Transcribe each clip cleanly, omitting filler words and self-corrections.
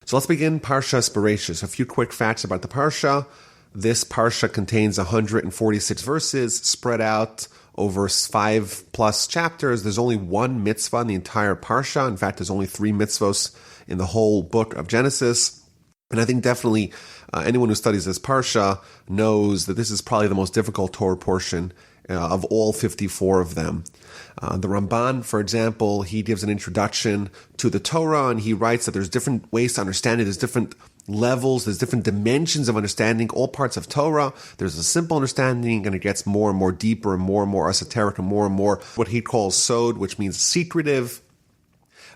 So let's begin Parshas Bereishis. A few quick facts about the Parsha. This Parsha contains 146 verses spread out over 5+ chapters. There's only one mitzvah in the entire Parsha. In fact, there's only 3 mitzvos in the whole book of Genesis. And I think definitely anyone who studies this Parsha knows that this is probably the most difficult Torah portion of all 54 of them. The Ramban, for example, he gives an introduction to the Torah, and he writes that there's different ways to understand it. There's different levels, there's different dimensions of understanding all parts of Torah. There's a simple understanding, and it gets more and more deeper and more esoteric and more what he calls sod, which means secretive.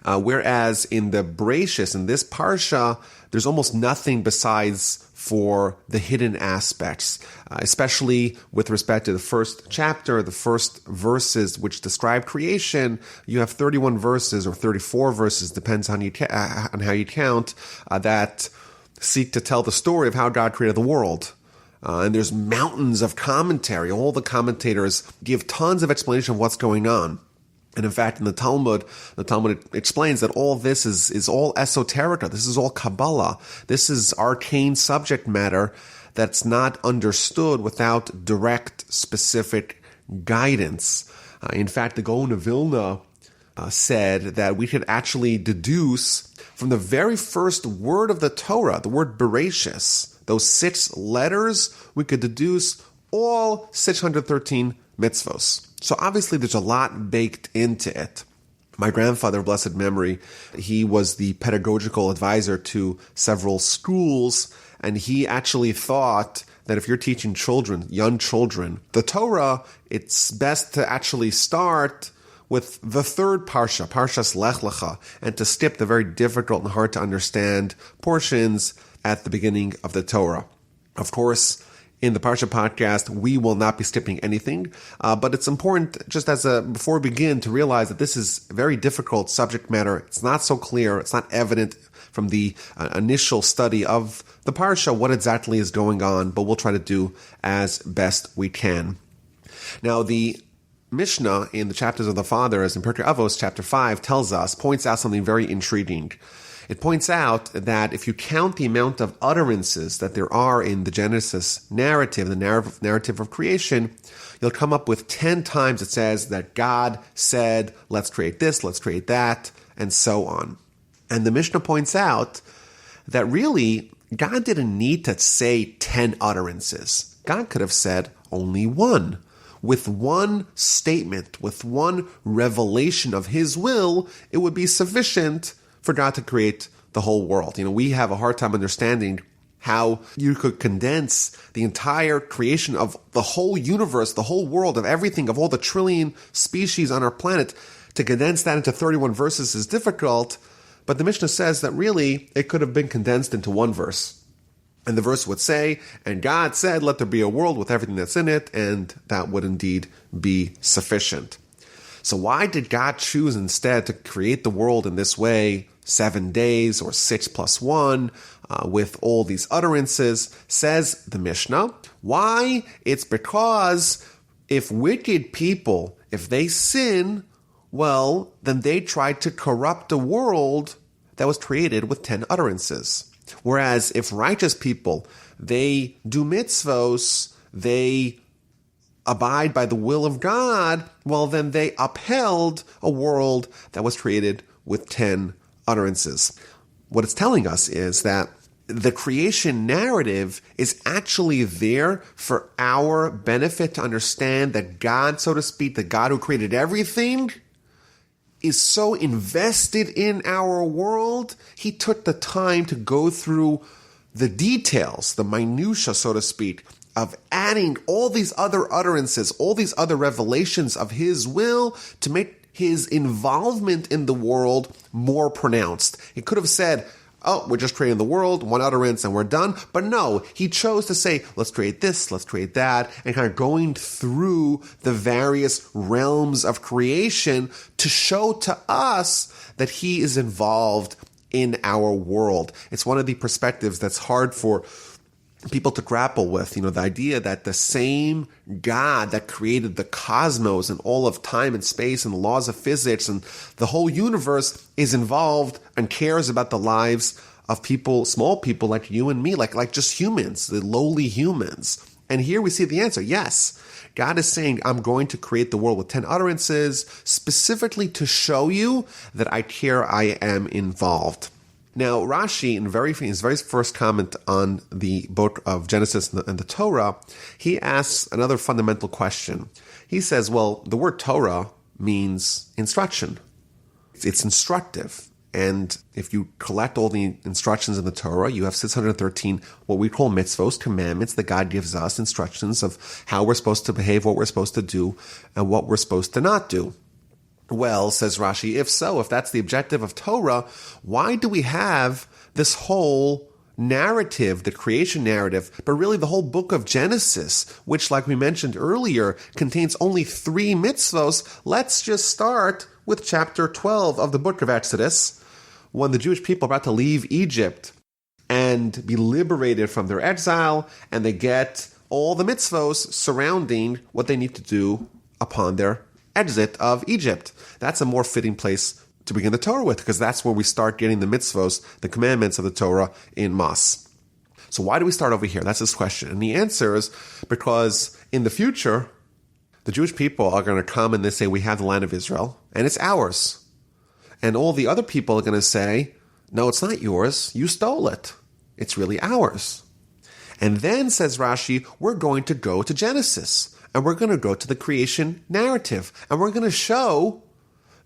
Whereas in the Bereishis, in this Parsha, there's almost nothing besides for the hidden aspects, especially with respect to the first chapter, the first verses which describe creation. You have 31 verses or 34 verses, depends on how you count, that seek to tell the story of how God created the world. And there's mountains of commentary. All the commentators give tons of explanation of what's going on. And in fact, in the Talmud explains that all this is all esoterica. This is all Kabbalah. This is arcane subject matter that's not understood without direct, specific guidance. In fact, the Gaon of Vilna said that we could actually deduce from the very first word of the Torah, the word Bereishis, those 6 letters, we could deduce all 613 mitzvos. So obviously there's a lot baked into it. My grandfather, of blessed memory, he was the pedagogical advisor to several schools, and he actually thought that if you're teaching children, young children, the Torah, it's best to actually start with the third Parsha, Parshas Lech Lecha, and to skip the very difficult and hard to understand portions at the beginning of the Torah. Of course, in the Parsha podcast, we will not be skipping anything, but it's important, just before we begin, to realize that this is very difficult subject matter. It's not so clear. It's not evident from the initial study of the Parsha what exactly is going on, but we'll try to do as best we can. Now, the Mishnah in the chapters of the Fathers, in Pirkei Avos, chapter 5, points out something very intriguing. It points out that if you count the amount of utterances that there are in the Genesis narrative, the narrative of creation, you'll come up with 10 times it says that God said, let's create this, let's create that, and so on. And the Mishnah points out that really, God didn't need to say 10 utterances. God could have said only one. With one statement, with one revelation of His will, it would be sufficient for God to create the whole world. We have a hard time understanding how you could condense the entire creation of the whole universe, the whole world, of everything, of all the trillion species on our planet. To condense that into 31 verses is difficult, but the Mishnah says that really it could have been condensed into one verse. And the verse would say, and God said, let there be a world with everything that's in it, and that would indeed be sufficient. So why did God choose instead to create the world in this way, 7 days or 6 plus 1, with all these utterances? Says the Mishnah. Why? It's because if wicked people, if they sin, well, then they try to corrupt a world that was created with 10 utterances. Whereas if righteous people, they do mitzvos, they abide by the will of God, well, then they upheld a world that was created with 10 utterances. What it's telling us is that the creation narrative is actually there for our benefit to understand that God, so to speak, the God who created everything, is so invested in our world. He took the time to go through the details, the minutia, so to speak, of adding all these other utterances, all these other revelations of His will to make His involvement in the world more pronounced. He could have said, oh, we're just creating the world, one utterance, and we're done. But no, He chose to say, let's create this, let's create that, and kind of going through the various realms of creation to show to us that He is involved in our world. It's one of the perspectives that's hard for people to grapple with, the idea that the same God that created the cosmos and all of time and space and the laws of physics and the whole universe is involved and cares about the lives of people, small people like you and me, like just humans, the lowly humans. And here we see the answer. Yes, God is saying, I'm going to create the world with 10 utterances, specifically to show you that I care, I am involved. Now, Rashi, in his very first comment on the book of Genesis and the Torah, he asks another fundamental question. He says, well, the word Torah means instruction. It's instructive. And if you collect all the instructions in the Torah, you have 613 what we call mitzvos, commandments that God gives us, instructions of how we're supposed to behave, what we're supposed to do, and what we're supposed to not do. Well, says Rashi, if so, if that's the objective of Torah, why do we have this whole narrative, the creation narrative, but really the whole book of Genesis, which, like we mentioned earlier, contains only 3 mitzvos? Let's just start with chapter 12 of the book of Exodus, when the Jewish people are about to leave Egypt and be liberated from their exile, and they get all the mitzvos surrounding what they need to do upon their exit of Egypt. That's a more fitting place to begin the Torah with, because that's where we start getting the mitzvos, the commandments of the Torah in Mas. So why do we start over here? That's his question. And the answer is because in the future, the Jewish people are going to come and they say, we have the land of Israel, and it's ours. And all the other people are going to say, no, it's not yours. You stole it. It's really ours. And then, says Rashi, we're going to go to Genesis, and we're going to go to the creation narrative, and we're going to show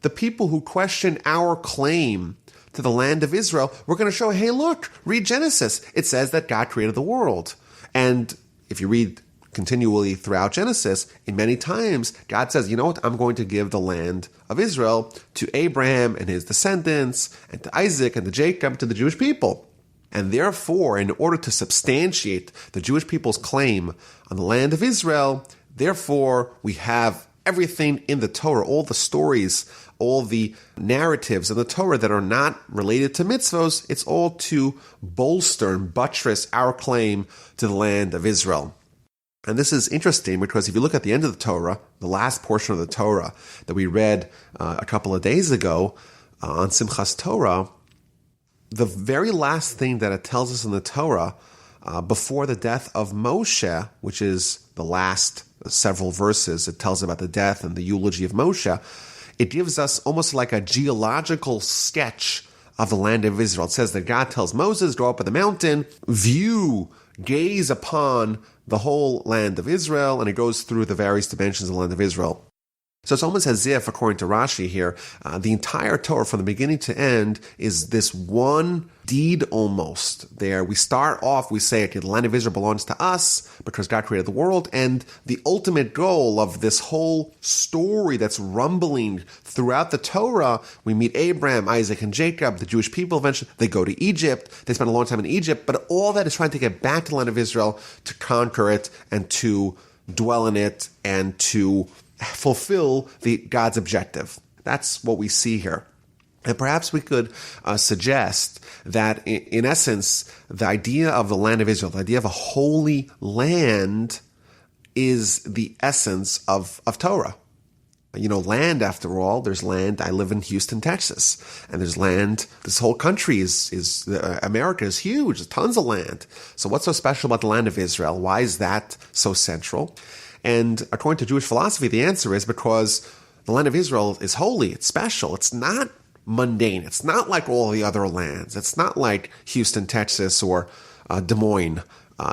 the people who question our claim to the land of Israel, we're going to show, hey, look, read Genesis. It says that God created the world. And if you read continually throughout Genesis, in many times, God says, you know what, I'm going to give the land of Israel to Abraham and his descendants, and to Isaac and to Jacob, to the Jewish people. And therefore, in order to substantiate the Jewish people's claim on the land of Israel, therefore, we have everything in the Torah, all the stories, all the narratives in the Torah that are not related to mitzvos. It's all to bolster and buttress our claim to the land of Israel. And this is interesting because if you look at the end of the Torah, the last portion of the Torah that we read a couple of days ago on Simchas Torah, the very last thing that it tells us in the Torah before the death of Moshe, which is the last several verses, it tells about the death and the eulogy of Moshe, it gives us almost like a geological sketch of the land of Israel. It says that God tells Moses, go up on the mountain, gaze upon the whole land of Israel, and it goes through the various dimensions of the land of Israel. So it's almost as if, according to Rashi here, the entire Torah from the beginning to end is this one deed almost. There we start off, we say, okay, the land of Israel belongs to us because God created the world, and the ultimate goal of this whole story that's rumbling throughout the Torah, we meet Abraham, Isaac, and Jacob, the Jewish people eventually, they go to Egypt, they spend a long time in Egypt, but all that is trying to get back to the land of Israel, to conquer it, and to dwell in it, and to fulfill God's objective. That's what we see here. And perhaps we could suggest that, in essence, the idea of the land of Israel, the idea of a holy land, is the essence of Torah. You know, land, after all, there's land. I live in Houston, Texas, and there's land. This whole country is America is huge. There's tons of land. So what's so special about the land of Israel? Why is that so central? And according to Jewish philosophy, the answer is because the land of Israel is holy. It's special. It's not mundane. It's not like all the other lands. It's not like Houston, Texas, or Des Moines.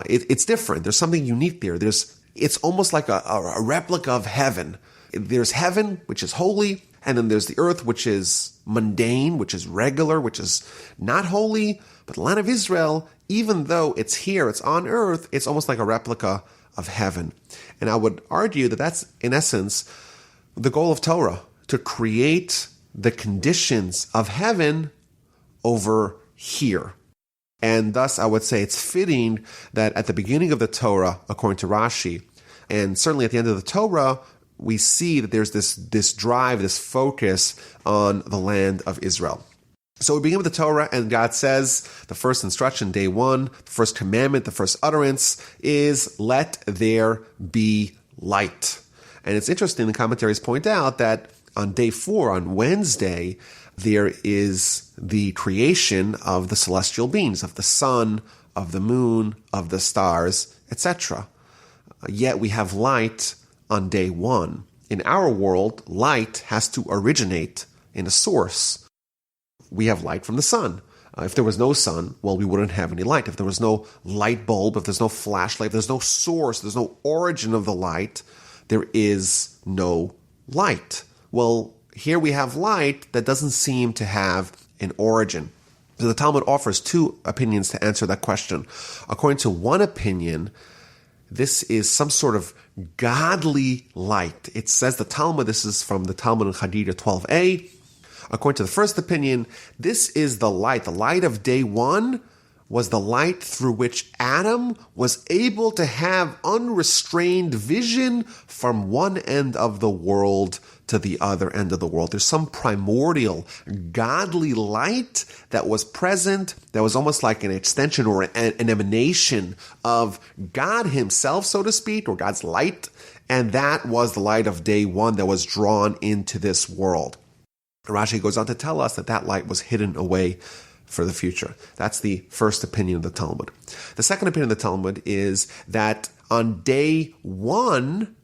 It's different. There's something unique there. It's almost like a replica of heaven. There's heaven, which is holy, and then there's the earth, which is mundane, which is regular, which is not holy. But the land of Israel, even though it's here, it's on earth, it's almost like a replica of heaven. And I would argue that that's, in essence, the goal of Torah, to create the conditions of heaven over here. And thus, I would say it's fitting that at the beginning of the Torah, according to Rashi, and certainly at the end of the Torah, we see that there's this drive, this focus on the land of Israel. So we begin with the Torah, and God says, the first instruction, day 1, the first commandment, the first utterance is, let there be light. And it's interesting, the commentaries point out that on day 4, on Wednesday, there is the creation of the celestial beings, of the sun, of the moon, of the stars, etc. Yet we have light on day one. In our world, light has to originate in a source. We have light from the sun. If there was no sun, well, we wouldn't have any light. If there was no light bulb, if there's no flashlight, if there's no source, there's no origin of the light, there is no light. Well, here we have light that doesn't seem to have an origin. So the Talmud offers two opinions to answer that question. According to one opinion, this is some sort of godly light. It says the Talmud, this is from the Talmud in Chadida 12a. According to the first opinion, this is the light. The light of day one was the light through which Adam was able to have unrestrained vision from one end of the world to the other end of the world. There's some primordial, godly light that was present, that was almost like an extension or an emanation of God himself, so to speak, or God's light. And that was the light of day one that was drawn into this world. Rashi goes on to tell us that that light was hidden away for the future. That's the first opinion of the Talmud. The second opinion of the Talmud is that on day one,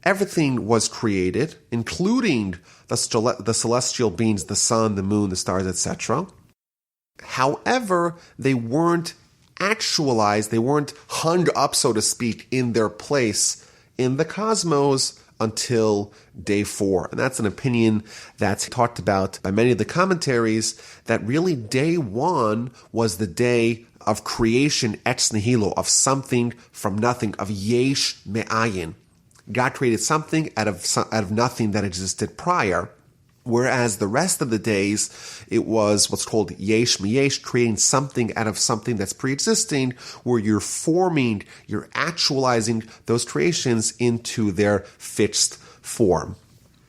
everything was created, including the celestial beings, the sun, the moon, the stars, etc. However, they weren't actualized, they weren't hung up, so to speak, in their place in the cosmos until day 4. And that's an opinion that's talked about by many of the commentaries, that really day 1 was the day of creation ex nihilo, of something from nothing, of yesh me'ayin. God created something out of nothing that existed prior. Whereas the rest of the days, it was what's called yesh miyesh, creating something out of something that's pre-existing, where you're forming, you're actualizing those creations into their fixed form.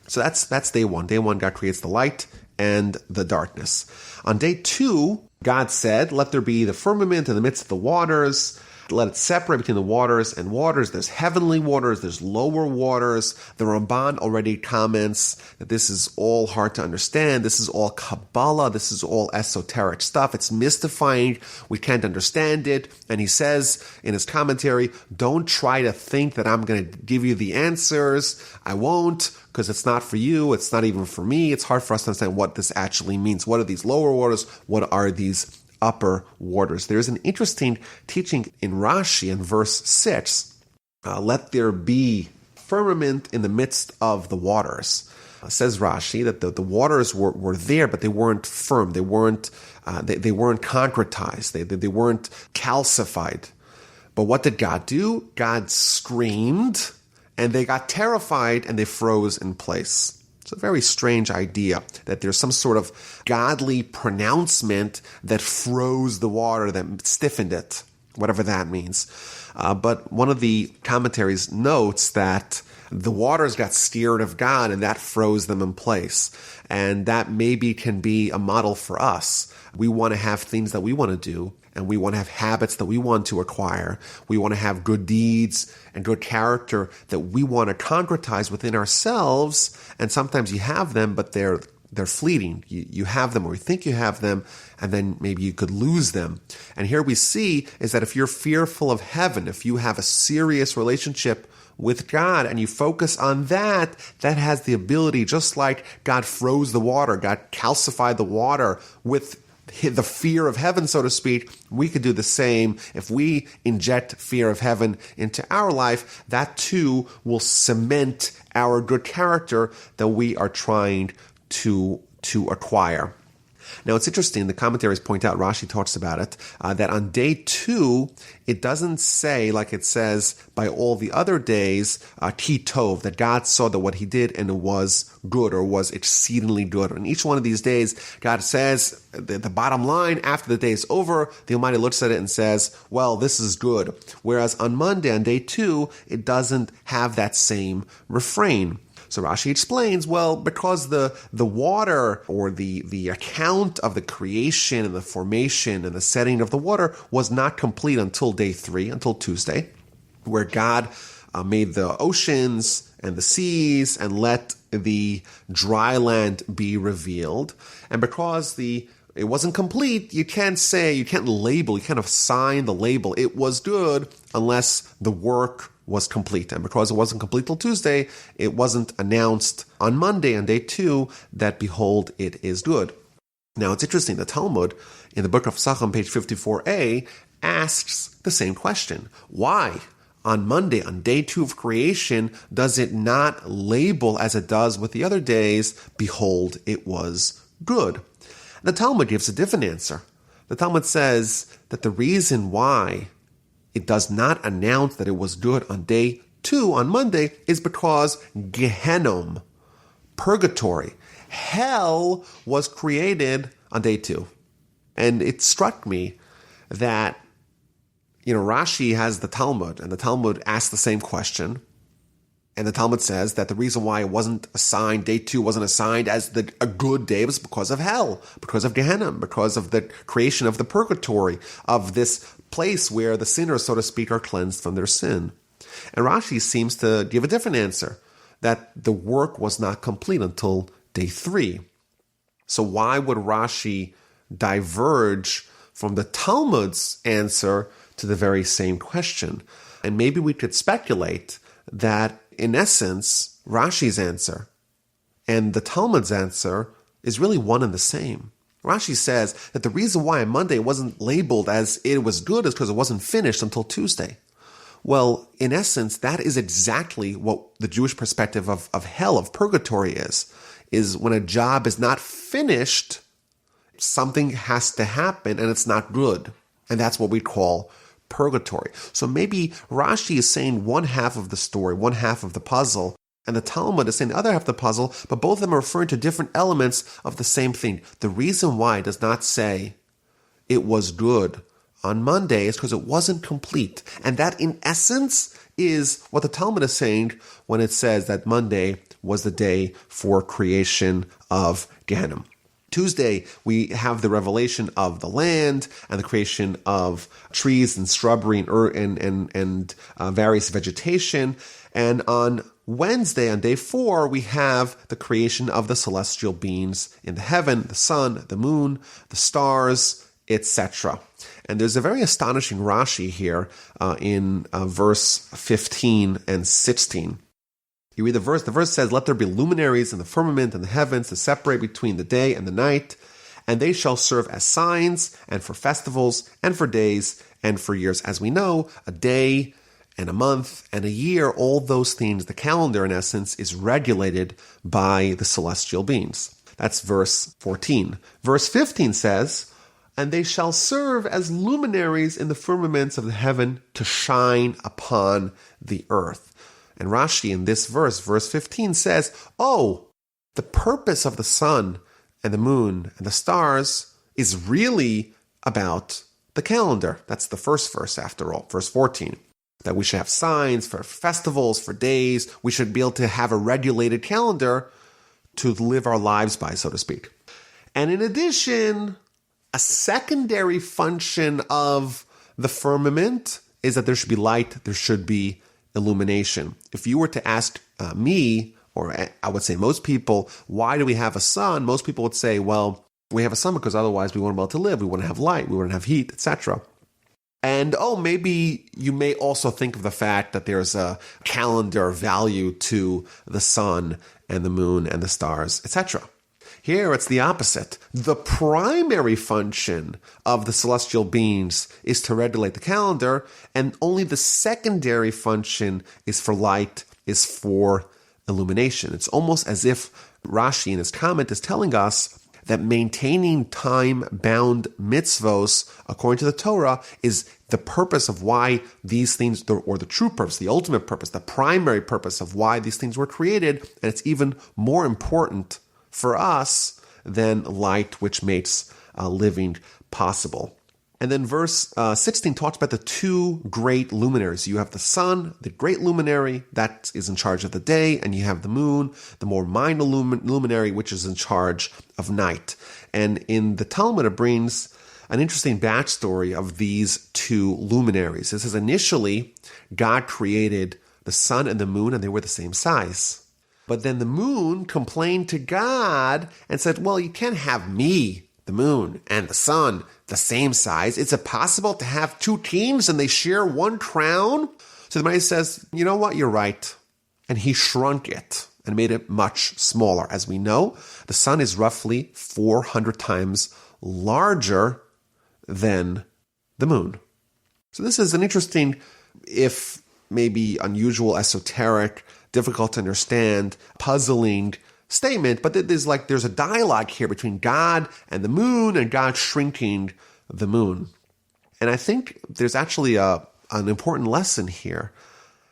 So that's day 1. Day 1, God creates the light and the darkness. On day 2, God said, let there be the firmament in the midst of the waters. Let it separate between the waters and waters. There's heavenly waters, there's lower waters. The Ramban already comments that this is all hard to understand. This is all Kabbalah. This is all esoteric stuff. It's mystifying. We can't understand it. And he says in his commentary, don't try to think that I'm going to give you the answers. I won't, because it's not for you. It's not even for me. It's hard for us to understand what this actually means. What are these lower waters? What are these upper waters? There's an interesting teaching in Rashi in verse 6. Let there be firmament in the midst of the waters. Says Rashi that the waters were there, but they weren't firm. They weren't they weren't concretized. They weren't calcified. But what did God do? God screamed, and they got terrified, and they froze in place. It's a very strange idea that there's some sort of godly pronouncement that froze the water, that stiffened it, whatever that means. But one of the commentaries notes that the waters got scared of God and that froze them in place. And that maybe can be a model for us. We want to have things that we want to do, and we want to have habits that we want to acquire. We want to have good deeds and good character that we want to concretize within ourselves. And sometimes you have them, but they're fleeting. You have them, or you think you have them, and then maybe you could lose them. And here we see is that if you're fearful of heaven, if you have a serious relationship with God and you focus on that, that has the ability, just like God froze the water, God calcified the water with the fear of heaven, so to speak, we could do the same. If we inject fear of heaven into our life, that too will cement our good character that we are trying to acquire. Now, it's interesting, the commentaries point out, Rashi talks about it, that on day 2, it doesn't say, like it says by all the other days, ki tov, that God saw that what he did and it was good, or was exceedingly good. And each one of these days, God says, the bottom line, after the day is over, the Almighty looks at it and says, well, this is good. Whereas on Monday, on day 2, it doesn't have that same refrain. So Rashi explains, well, because the water, or the account of the creation and the formation and the setting of the water was not complete until day 3, until Tuesday, where God made the oceans and the seas and let the dry land be revealed. And because it wasn't complete, you can't label, you can't assign the label, it was good, unless the work was complete. And because it wasn't complete till Tuesday, it wasn't announced on Monday, on day 2, that behold, it is good. Now, it's interesting, the Talmud, in the book of Psachim, page 54a, asks the same question. Why, on Monday, on day 2 of creation, does it not label as it does with the other days, behold, it was good? The Talmud gives a different answer. The Talmud says that the reason why it does not announce that it was good on day 2, on Monday, is because Gehenom, purgatory, hell, was created on day 2. And it struck me that, Rashi has the Talmud, and the Talmud asks the same question. And the Talmud says that the reason why it wasn't assigned, day 2 wasn't assigned as a good day, was because of hell, because of Gehenna, because of the creation of the purgatory, of this place where the sinners, so to speak, are cleansed from their sin. And Rashi seems to give a different answer, that the work was not complete until day 3. So why would Rashi diverge from the Talmud's answer to the very same question? And maybe we could speculate that, in essence, Rashi's answer and the Talmud's answer is really one and the same. Rashi says that the reason why on Monday it wasn't labeled as it was good is because it wasn't finished until Tuesday. Well, in essence, that is exactly what the Jewish perspective of hell, of purgatory is when a job is not finished, something has to happen and it's not good. And that's what we call purgatory. So maybe Rashi is saying one half of the story, one half of the puzzle, and the Talmud is saying the other half of the puzzle, but both of them are referring to different elements of the same thing. The reason why it does not say it was good on Monday is because it wasn't complete. And that, in essence, is what the Talmud is saying when it says that Monday was the day for creation of Gehenna. Tuesday, we have the revelation of the land and the creation of trees and shrubbery and various vegetation. And on Wednesday, on day 4, we have the creation of the celestial beings in the heaven, the sun, the moon, the stars, etc. And there's a very astonishing Rashi here in verse 15 and 16. You read the verse says, "Let there be luminaries in the firmament and the heavens to separate between the day and the night, and they shall serve as signs and for festivals and for days and for years." As we know, a day and a month and a year, all those things, the calendar in essence, is regulated by the celestial beings. That's verse 14. Verse 15 says, "And they shall serve as luminaries in the firmaments of the heaven to shine upon the earth." And Rashi in this verse 15, says, the purpose of the sun and the moon and the stars is really about the calendar. That's the first verse after all, verse 14. That we should have signs for festivals, for days. We should be able to have a regulated calendar to live our lives by, so to speak. And in addition, a secondary function of the firmament is that there should be light, there should be illumination. If you were to ask me, or I would say most people, why do we have a sun? Most people would say, well, we have a sun because otherwise we wouldn't be able to live. We wouldn't have light. We wouldn't have heat, etc. And maybe you may also think of the fact that there's a calendar value to the sun and the moon and the stars, etc. Here it's the opposite. The primary function of the celestial beings is to regulate the calendar, and only the secondary function is for light, is for illumination. It's almost as if Rashi in his comment is telling us that maintaining time-bound mitzvos according to the Torah is the purpose of why these things, or the true purpose, the ultimate purpose, the primary purpose of why these things were created, and it's even more important for us than light, which makes living possible. And then verse 16 talks about the two great luminaries. You have the sun, the great luminary, that is in charge of the day, and you have the moon, the more minor luminary, which is in charge of night. And in the Talmud, it brings an interesting backstory of these two luminaries. It says initially, God created the sun and the moon, and they were the same size. But then the moon complained to God and said, well, you can't have me, the moon, and the sun the same size. Is it possible to have two kings and they share one crown? So the Almighty says, you know what, you're right. And he shrunk it and made it much smaller. As we know, the sun is roughly 400 times larger than the moon. So this is an interesting, if maybe unusual, esoteric, difficult to understand, puzzling statement, but there's a dialogue here between God and the moon and God shrinking the moon. And I think there's actually an important lesson here,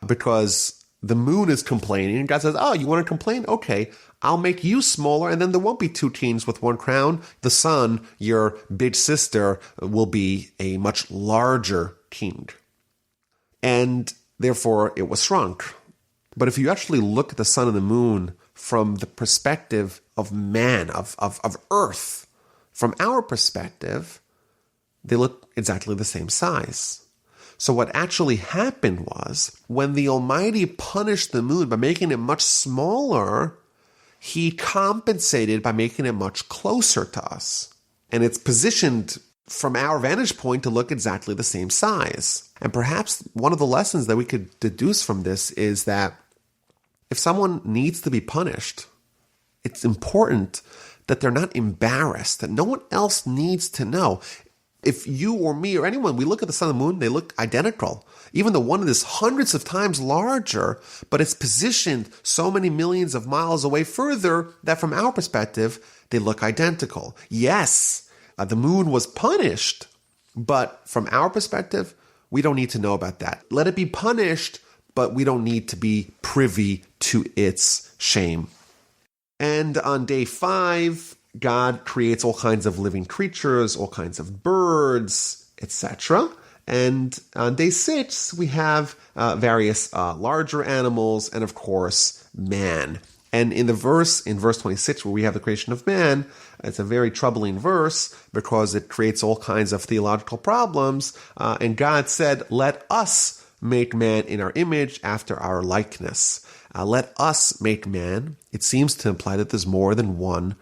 because the moon is complaining and God says, oh, you want to complain? Okay, I'll make you smaller and then there won't be two kings with one crown. The sun, your big sister, will be a much larger king. And therefore it was shrunk. But if you actually look at the sun and the moon from the perspective of man, of earth, from our perspective, they look exactly the same size. So what actually happened was, when the Almighty punished the moon by making it much smaller, he compensated by making it much closer to us. And it's positioned from our vantage point to look exactly the same size. And perhaps one of the lessons that we could deduce from this is that if someone needs to be punished, it's important that they're not embarrassed, that no one else needs to know. If you or me or anyone, we look at the sun and the moon, they look identical. Even though one is hundreds of times larger, but it's positioned so many millions of miles away further that from our perspective, they look identical. Yes, the moon was punished, but from our perspective, we don't need to know about that. Let it be punished, but we don't need to be privy to its shame. And on day 5, God creates all kinds of living creatures, all kinds of birds, etc. And on day 6, we have various larger animals and, of course, man. And in verse 26, where we have the creation of man, it's a very troubling verse because it creates all kinds of theological problems. And God said, let us make man in our image after our likeness. Let us make man. It seems to imply that there's more than one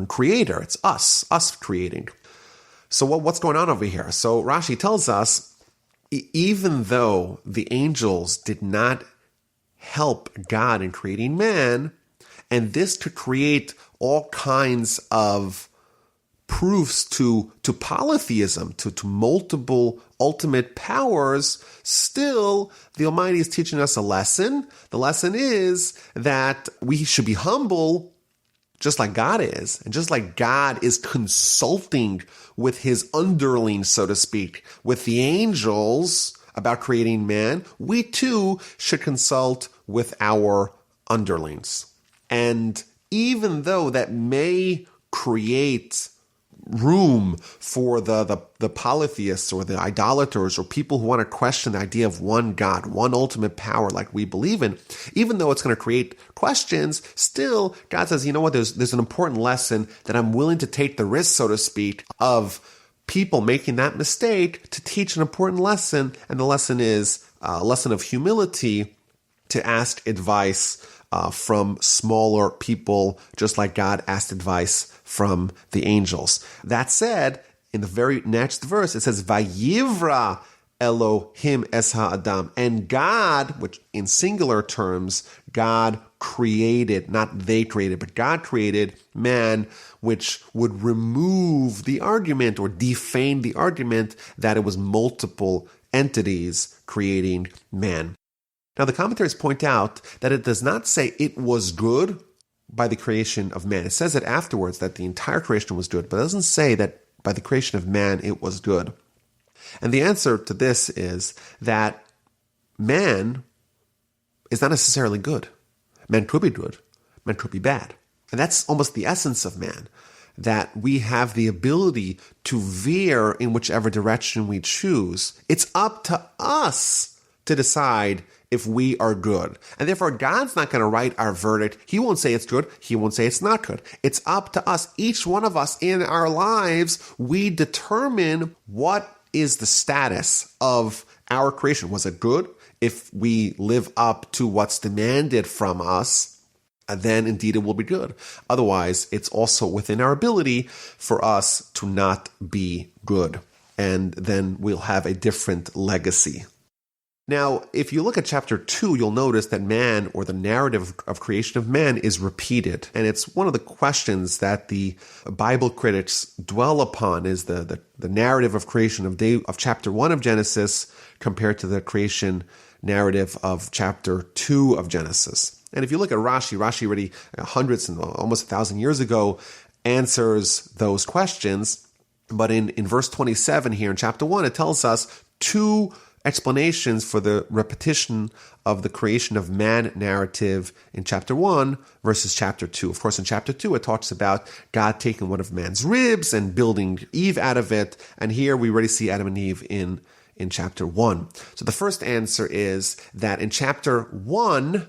creator. It's us creating. So what's going on over here? So Rashi tells us, even though the angels did not help God in creating man, and this could create all kinds of proofs to polytheism, to multiple ultimate powers, still the Almighty is teaching us a lesson. The lesson is that we should be humble just like God is, and just like God is consulting with his underlings, so to speak, with the angels about creating man, we too should consult with our underlings. And even though that may create room for the polytheists or the idolaters or people who want to question the idea of one God, one ultimate power like we believe in, even though it's going to create questions, still God says, you know what, there's an important lesson that I'm willing to take the risk, so to speak, of people making that mistake to teach an important lesson. And the lesson is a lesson of humility, to ask advice from smaller people, just like God asked advice from the angels. That said, in the very next verse, it says, Vayivra Elohim es ha'adam. And God, which in singular terms, God created, not they created, but God created man, which would remove the argument or defame the argument that it was multiple entities creating man. Now, the commentaries point out that it does not say it was good by the creation of man. It says it afterwards that the entire creation was good, but it doesn't say that by the creation of man it was good. And the answer to this is that man is not necessarily good. Man could be good, man could be bad. And that's almost the essence of man, that we have the ability to veer in whichever direction we choose. It's up to us to decide if we are good. And therefore, God's not going to write our verdict. He won't say it's good. He won't say it's not good. It's up to us. Each one of us in our lives, we determine what is the status of our creation, was it good? If we live up to what's demanded from us, then indeed it will be good. Otherwise, it's also within our ability for us to not be good. And then we'll have a different legacy. Now, if you look at chapter 2, you'll notice that man, or the narrative of creation of man, is repeated. And it's one of the questions that the Bible critics dwell upon, is the narrative of creation of chapter 1 of Genesis compared to the creation narrative of chapter 2 of Genesis. And if you look at Rashi already hundreds and almost 1,000 years ago answers those questions. But in verse 27 here in chapter 1, it tells us two explanations for the repetition of the creation of man narrative in chapter 1 versus chapter 2. Of course, in chapter 2, it talks about God taking one of man's ribs and building Eve out of it. And here we already see Adam and Eve in chapter 1. So the first answer is that in chapter 1,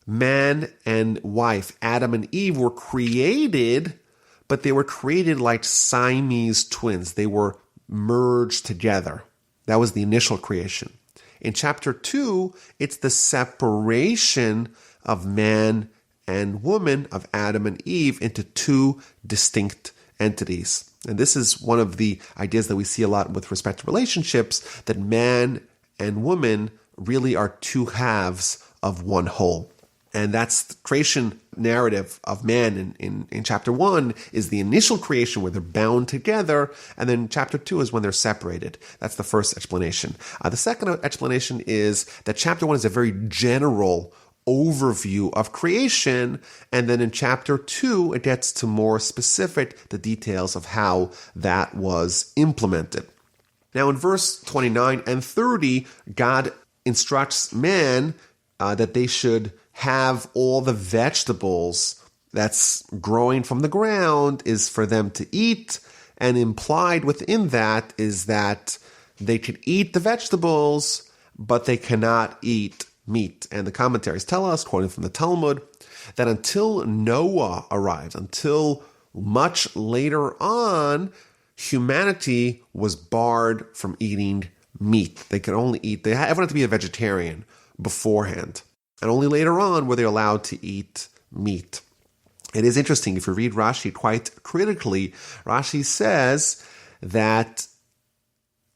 man and wife, Adam and Eve, were created, but they were created like Siamese twins. They were merged together. That was the initial creation. In chapter 2, it's the separation of man and woman, of Adam and Eve, into two distinct entities. And this is one of the ideas that we see a lot with respect to relationships, that man and woman really are two halves of one whole. And that's the creation narrative of man in chapter 1 is the initial creation where they're bound together. And then chapter 2 is when they're separated. That's the first explanation. The second explanation is that chapter 1 is a very general overview of creation. And then in chapter 2, it gets to more specific, the details of how that was implemented. Now in verse 29 and 30, God instructs man that they should have all the vegetables that's growing from the ground is for them to eat. And implied within that is that they could eat the vegetables, but they cannot eat meat. And the commentaries tell us, quoting from the Talmud, that until Noah arrived, until much later on, humanity was barred from eating meat. They could only eat, everyone had to be a vegetarian beforehand. And only later on were they allowed to eat meat. It is interesting, if you read Rashi quite critically, Rashi says that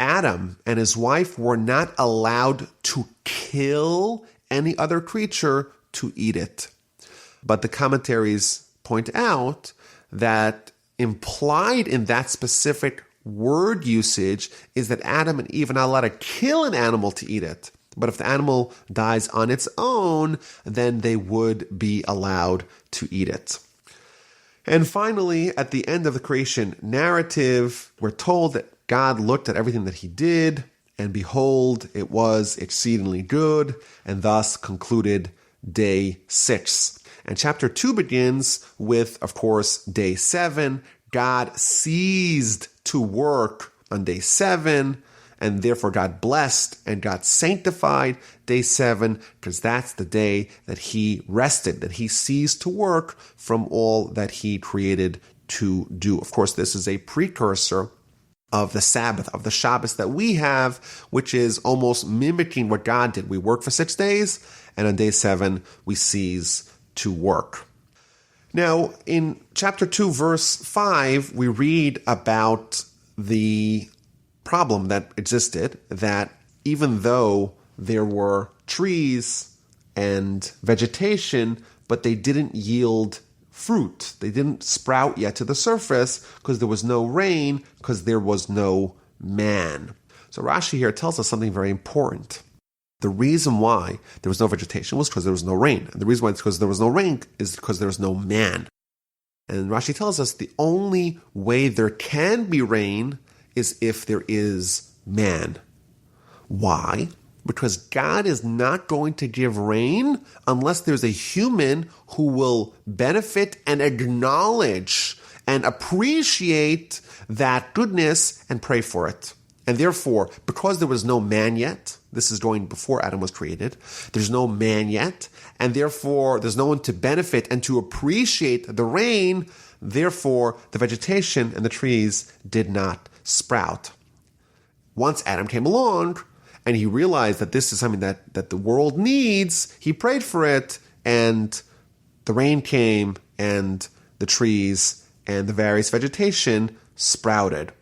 Adam and his wife were not allowed to kill any other creature to eat it. But the commentaries point out that implied in that specific word usage is that Adam and Eve are not allowed to kill an animal to eat it. But if the animal dies on its own, then they would be allowed to eat it. And finally, at the end of the creation narrative, we're told that God looked at everything that he did, and behold, it was exceedingly good, and thus concluded day 6. And chapter 2 begins with, of course, day 7. God ceased to work on day 7, and therefore God blessed and God sanctified day 7, because that's the day that he rested, that he ceased to work from all that he created to do. Of course, this is a precursor of the Sabbath, of the Shabbat that we have, which is almost mimicking what God did. We work for 6 days, and on day 7, we cease to work. Now, in chapter 2, verse 5, we read about the problem that existed, that even though there were trees and vegetation, but they didn't yield fruit. They didn't sprout yet to the surface because there was no rain, because there was no man. So Rashi here tells us something very important. The reason why there was no vegetation was because there was no rain. And the reason why it's because there was no rain is because there was no man. And Rashi tells us the only way there can be rain is if there is man. Why? Because God is not going to give rain unless there's a human who will benefit and acknowledge and appreciate that goodness and pray for it. And therefore, because there was no man yet, this is going before Adam was created, there's no man yet, and therefore there's no one to benefit and to appreciate the rain, therefore the vegetation and the trees did not sprout. Once Adam came along And he realized that this is something that the world needs. He prayed for it, and the rain came, and the trees and the various vegetation sprouted.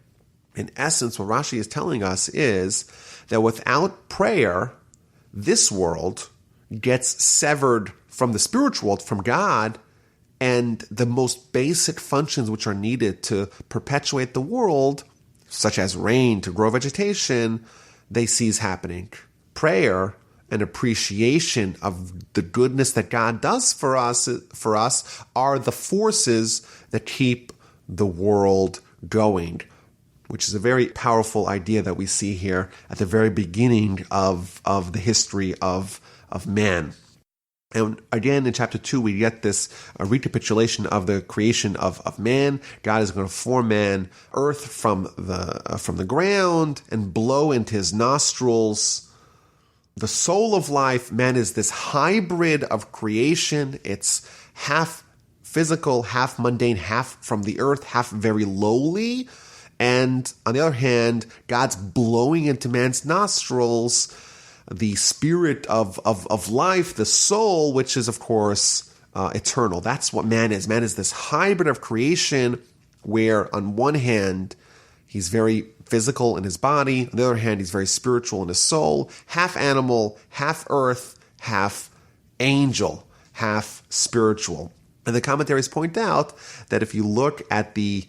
In essence, what Rashi is telling us is that without prayer, this world gets severed from the spiritual world, from God, and the most basic functions which are needed to perpetuate the world, such as rain to grow vegetation, they cease happening. Prayer and appreciation of the goodness that God does for us are the forces that keep the world going, which is a very powerful idea that we see here at the very beginning of the history of man. And again, in chapter 2, we get this recapitulation of the creation of man. God is going to form man, earth from the ground, and blow into his nostrils the soul of life. Man is this hybrid of creation. It's half physical, half mundane, half from the earth, half very lowly. And on the other hand, God's blowing into man's nostrils the spirit of life, the soul, which is, of course, eternal. That's what man is. Man is this hybrid of creation where, on one hand, he's very physical in his body. On the other hand, he's very spiritual in his soul. Half animal, half earth, half angel, half spiritual. And the commentaries point out that if you look at the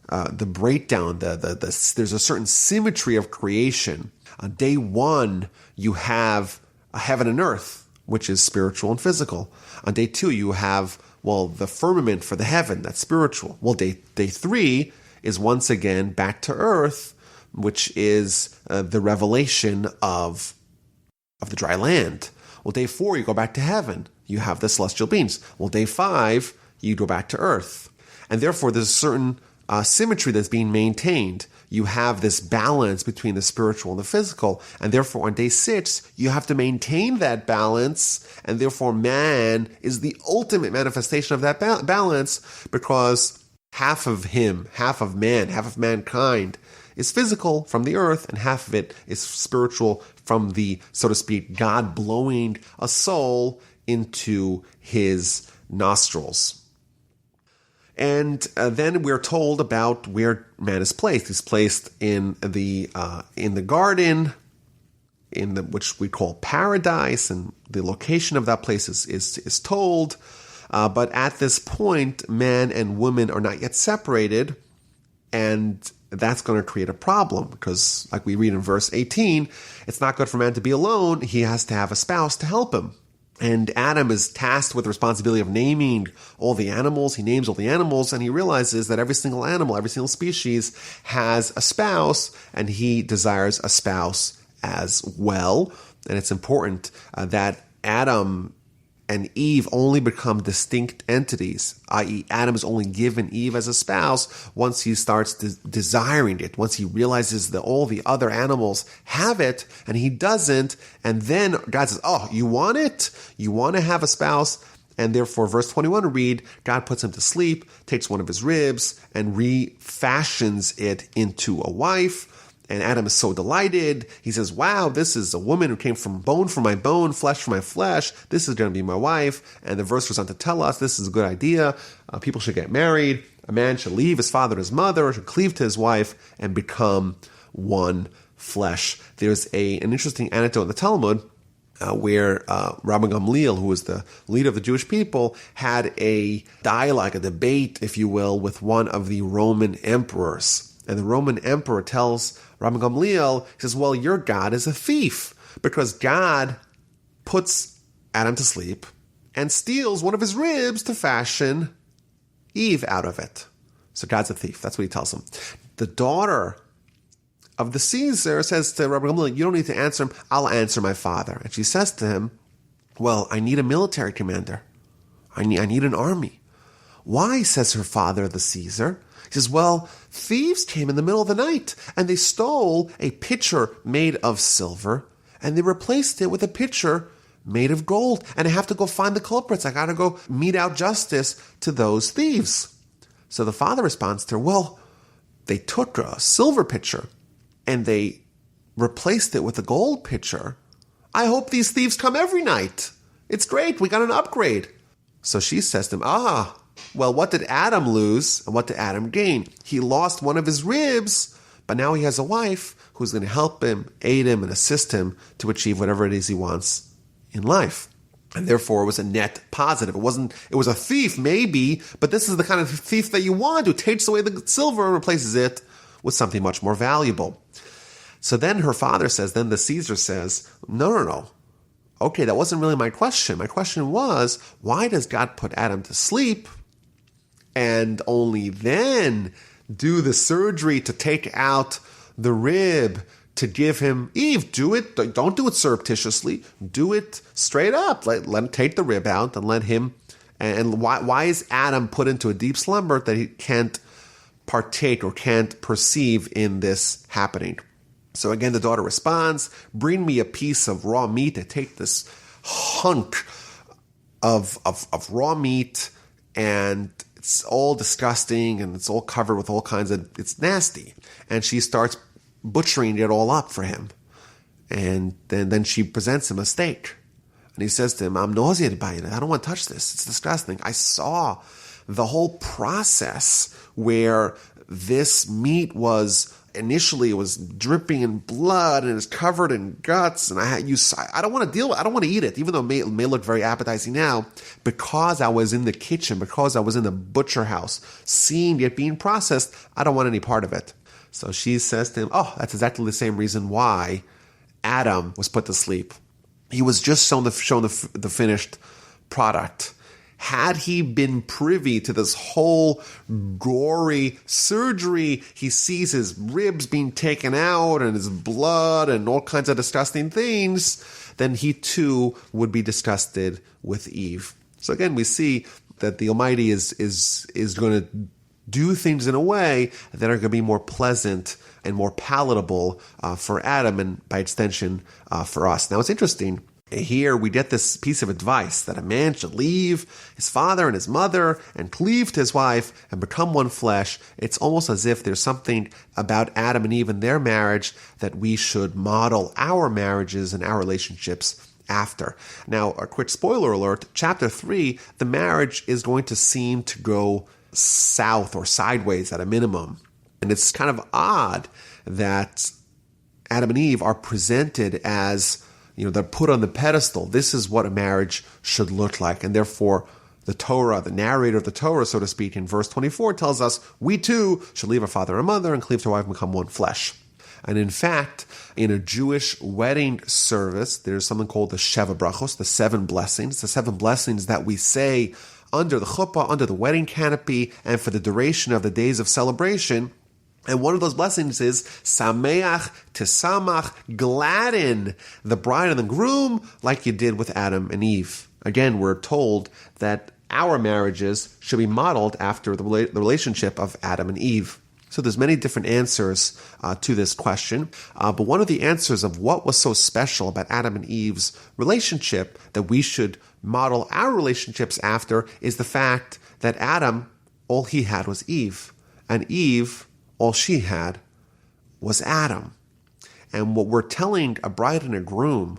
breakdown, there's a certain symmetry of creation. On day one, you have a heaven and earth, which is spiritual and physical. On day two, you have, the firmament for the heaven, that's spiritual. Day 3 is once again back to earth, which is the revelation of the dry land. Day 4, you go back to heaven. You have the celestial beings. Day 5, you go back to earth. And therefore, there's a certain symmetry that's being maintained. You have this balance between the spiritual and the physical, and therefore on day 6, you have to maintain that balance, and therefore man is the ultimate manifestation of that balance, because half of him, half of man, half of mankind is physical from the earth, and half of it is spiritual from the, so to speak, God blowing a soul into his nostrils. And then we're told about where man is placed. He's placed in the garden, which we call paradise, and the location of that place is told. But at this point, man and woman are not yet separated, and that's going to create a problem because, like we read in verse 18, it's not good for man to be alone. He has to have a spouse to help him. And Adam is tasked with the responsibility of naming all the animals. He names all the animals, and he realizes that every single animal, every single species has a spouse, and he desires a spouse as well. And it's important that Adam and Eve only become distinct entities, i.e. Adam is only given Eve as a spouse once he starts desiring it, once he realizes that all the other animals have it and he doesn't, and then God says, you want it? You want to have a spouse? And therefore, verse 21 read, God puts him to sleep, takes one of his ribs, and refashions it into a wife. And Adam is so delighted. He says, wow, this is a woman who came from bone for my bone, flesh for my flesh. This is going to be my wife. And the verse goes on to tell us this is a good idea. People should get married. A man should leave his father and his mother, should cleave to his wife, and become one flesh. There's an interesting anecdote in the Talmud where Rabbi Gamliel, who was the leader of the Jewish people, had a dialogue, a debate, if you will, with one of the Roman emperors. And the Roman emperor tells Rabbi Gamliel, he says, well, your God is a thief because God puts Adam to sleep and steals one of his ribs to fashion Eve out of it. So God's a thief. That's what he tells him. The daughter of the Caesar says to Rabbi Gamliel, you don't need to answer him. I'll answer my father. And she says to him, well, I need a military commander. I need an army. Why, says her father, the Caesar? He says, well, thieves came in the middle of the night and they stole a pitcher made of silver and they replaced it with a pitcher made of gold. And I have to go find the culprits. I got to go mete out justice to those thieves. So the father responds to her, well, they took a silver pitcher and they replaced it with a gold pitcher. I hope these thieves come every night. It's great. We got an upgrade. So she says to him, well, what did Adam lose and what did Adam gain? He lost one of his ribs, but now he has a wife who's going to help him, aid him, and assist him to achieve whatever it is he wants in life. And therefore, it was a net positive. It was a thief, maybe, but this is the kind of thief that you want, who takes away the silver and replaces it with something much more valuable. So then her father says, then the Caesar says, no. Okay, that wasn't really my question. My question was, why does God put Adam to sleep and only then do the surgery to take out the rib to give him Eve? Do it. Don't do it surreptitiously. Do it straight up. Let him take the rib out and let him. And why is Adam put into a deep slumber that he can't partake or can't perceive in this happening? So again, the daughter responds, bring me a piece of raw meat. They take this hunk of raw meat, and it's all disgusting, and it's all covered with all kinds of, it's nasty. And she starts butchering it all up for him. And then she presents him a steak. And he says to him, I'm nauseated by it. I don't want to touch this. It's disgusting. I saw the whole process where this meat was, initially it was dripping in blood and it was covered in guts, and I don't want to eat it, even though it may look very appetizing now, because I was in the kitchen, because I was in the butcher house, seeing it being processed, I don't want any part of it. So she says to him, that's exactly the same reason why Adam was put to sleep. He was just shown the finished product. Had he been privy to this whole gory surgery, he sees his ribs being taken out and his blood and all kinds of disgusting things, then he too would be disgusted with Eve. So again, we see that the Almighty is going to do things in a way that are going to be more pleasant and more palatable for Adam and by extension for us. Now it's interesting. Here we get this piece of advice that a man should leave his father and his mother and cleave to his wife and become one flesh. It's almost as if there's something about Adam and Eve and their marriage that we should model our marriages and our relationships after. Now, a quick spoiler alert, chapter 3, the marriage is going to seem to go south or sideways at a minimum. And it's kind of odd that Adam and Eve are presented as, they're put on the pedestal. This is what a marriage should look like. And therefore, the Torah, the narrator of the Torah, so to speak, in verse 24 tells us, we too should leave our father and mother and cleave to our wife and become one flesh. And in fact, in a Jewish wedding service, there's something called the Sheva Brachos, the 7 blessings. The 7 blessings that we say under the chuppah, under the wedding canopy, and for the duration of the days of celebration. And one of those blessings is Sameach Tisamach, gladden the bride and the groom like you did with Adam and Eve. Again, we're told that our marriages should be modeled after the relationship of Adam and Eve. So there's many different answers to this question. But one of the answers of what was so special about Adam and Eve's relationship that we should model our relationships after is the fact that Adam, all he had was Eve. And Eve, all she had was Adam. And what we're telling a bride and a groom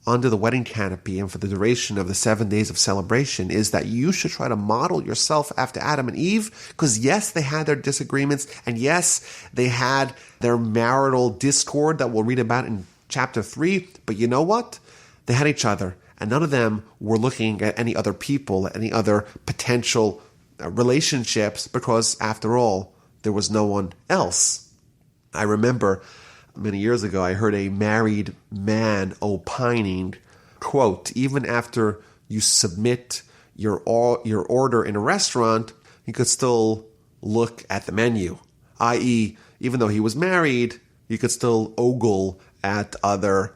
under the wedding canopy and for the duration of the 7 days of celebration is that you should try to model yourself after Adam and Eve, because yes, they had their disagreements, and yes, they had their marital discord that we'll read about in chapter 3, but you know what? They had each other, and none of them were looking at any other people, any other potential relationships, because after all, there was no one else. I remember many years ago, I heard a married man opining, quote, even after you submit your order in a restaurant, you could still look at the menu, i.e., even though he was married, you could still ogle at other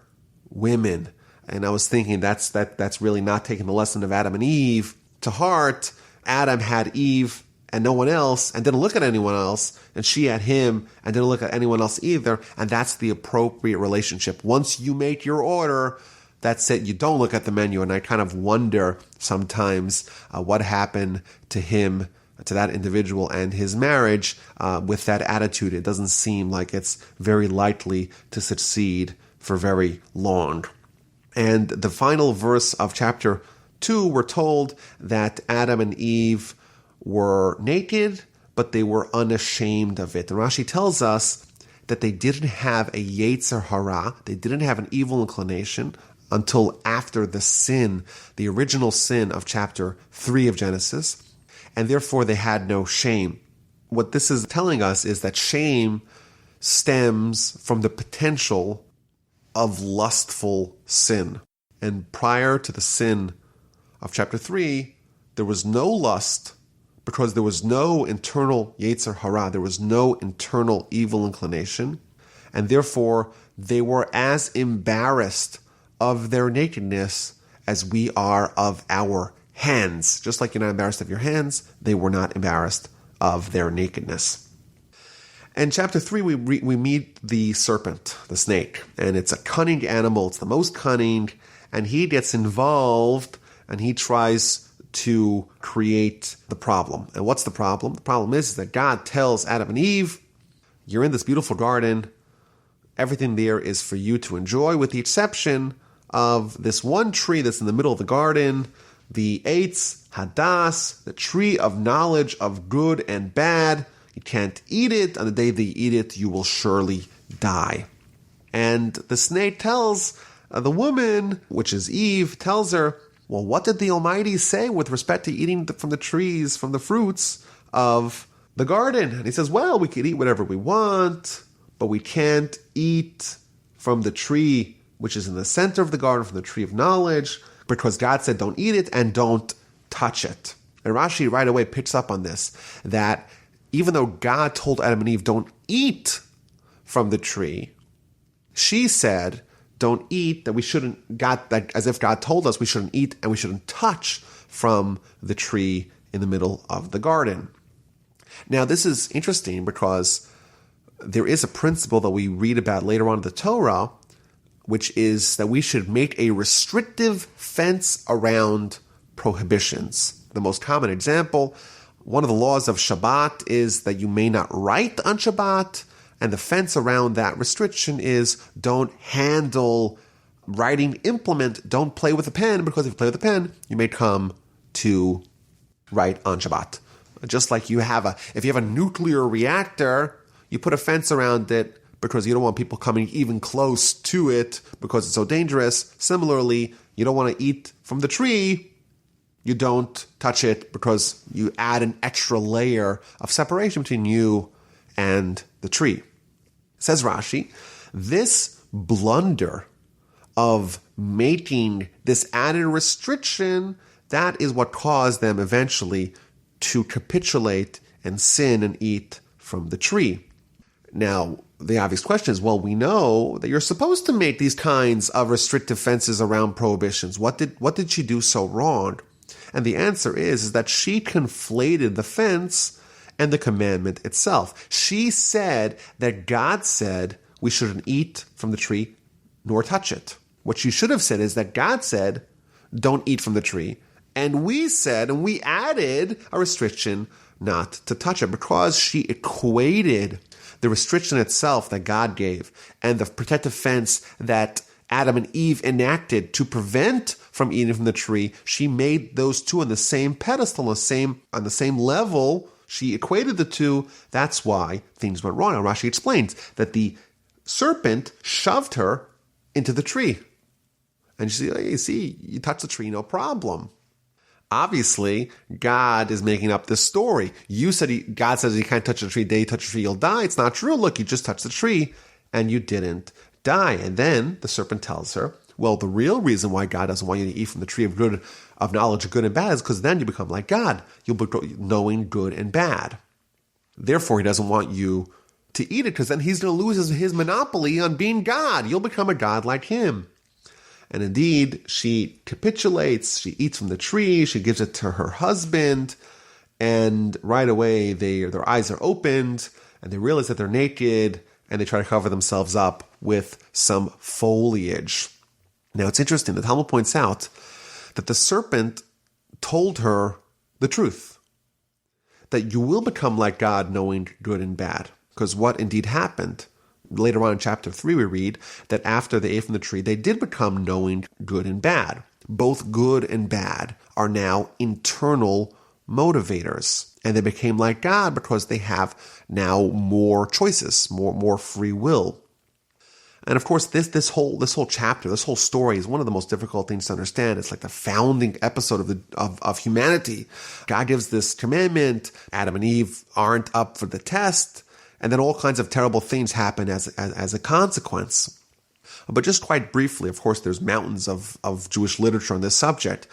women. And I was thinking that's really not taking the lesson of Adam and Eve to heart. Adam had Eve and no one else, and didn't look at anyone else, and she had him and didn't look at anyone else either, and that's the appropriate relationship. Once you make your order, that's it. You don't look at the menu, and I kind of wonder sometimes what happened to him to that individual and his marriage with that attitude. It doesn't seem like it's very likely to succeed for very long. And the final verse of chapter 2, we're told that Adam and Eve were naked, but they were unashamed of it. And Rashi tells us that they didn't have a Yetzer Hara, they didn't have an evil inclination until after the sin, the original sin of chapter 3 of Genesis, and therefore they had no shame. What this is telling us is that shame stems from the potential of lustful sin. And prior to the sin of chapter 3, there was no lust because there was no internal Yetzer Hara, there was no internal evil inclination, and therefore they were as embarrassed of their nakedness as we are of our hands. Just like you're not embarrassed of your hands, they were not embarrassed of their nakedness. In chapter 3, we meet the serpent, the snake, and it's a cunning animal. It's the most cunning, and he gets involved, and he tries to create the problem. And what's the problem? The problem is that God tells Adam and Eve, you're in this beautiful garden, everything there is for you to enjoy, with the exception of this one tree that's in the middle of the garden, the Eitz Hadas, the tree of knowledge of good and bad. You can't eat it. On the day that you eat it, you will surely die. And the snake tells the woman, which is Eve, tells her, well, what did the Almighty say with respect to eating from the trees, from the fruits of the garden? And he says, well, we can eat whatever we want, but we can't eat from the tree which is in the center of the garden, from the tree of knowledge, because God said don't eat it and don't touch it. And Rashi right away picks up on this, that even though God told Adam and Eve don't eat from the tree, she said don't eat, that we shouldn't, as if God told us we shouldn't eat and we shouldn't touch from the tree in the middle of the garden. Now, this is interesting because there is a principle that we read about later on in the Torah, which is that we should make a restrictive fence around prohibitions. The most common example, one of the laws of Shabbat is that you may not write on Shabbat, and the fence around that restriction is don't handle writing implement, don't play with a pen, because if you play with a pen, you may come to write on Shabbat. Just like if you have a nuclear reactor, you put a fence around it because you don't want people coming even close to it because it's so dangerous. Similarly, you don't want to eat from the tree, you don't touch it because you add an extra layer of separation between you and the tree. Says Rashi, this blunder of making this added restriction, that is what caused them eventually to capitulate and sin and eat from the tree. Now, the obvious question is, well, we know that you're supposed to make these kinds of restrictive fences around prohibitions. What did she do so wrong? And the answer is that she conflated the fence and the commandment itself. She said that God said we shouldn't eat from the tree nor touch it. What she should have said is that God said don't eat from the tree, and we said, and we added a restriction not to touch it, because she equated the restriction itself that God gave and the protective fence that Adam and Eve enacted to prevent from eating from the tree. She made those two on the same pedestal, on the same level. She equated the two. That's why things went wrong. And Rashi explains that the serpent shoved her into the tree. And she said, hey, see, you touch the tree, no problem. Obviously, God is making up this story. You said God says you can't touch the tree. The day you touch the tree, you'll die. It's not true. Look, you just touched the tree and you didn't die. And then the serpent tells her, well, the real reason why God doesn't want you to eat from the tree of knowledge of good and bad is because then you become like God. You'll be knowing good and bad. Therefore, he doesn't want you to eat it because then he's going to lose his monopoly on being God. You'll become a God like him. And indeed, she capitulates, she eats from the tree, she gives it to her husband, and right away their eyes are opened, and they realize that they're naked, and they try to cover themselves up with some foliage. Now, it's interesting, the Talmud points out that the serpent told her the truth. that you will become like God, knowing good and bad. Because what indeed happened? Later on in chapter 3, we read that after they ate from the tree, they did become knowing good and bad. Both good and bad are now internal motivators. And they became like God because they have now more choices, more free will. And of course, this whole chapter, this whole story is one of the most difficult things to understand. It's like the founding episode of humanity. God gives this commandment. Adam and Eve aren't up for the test. And then all kinds of terrible things happen as a consequence. But just quite briefly, of course, there's mountains of Jewish literature on this subject.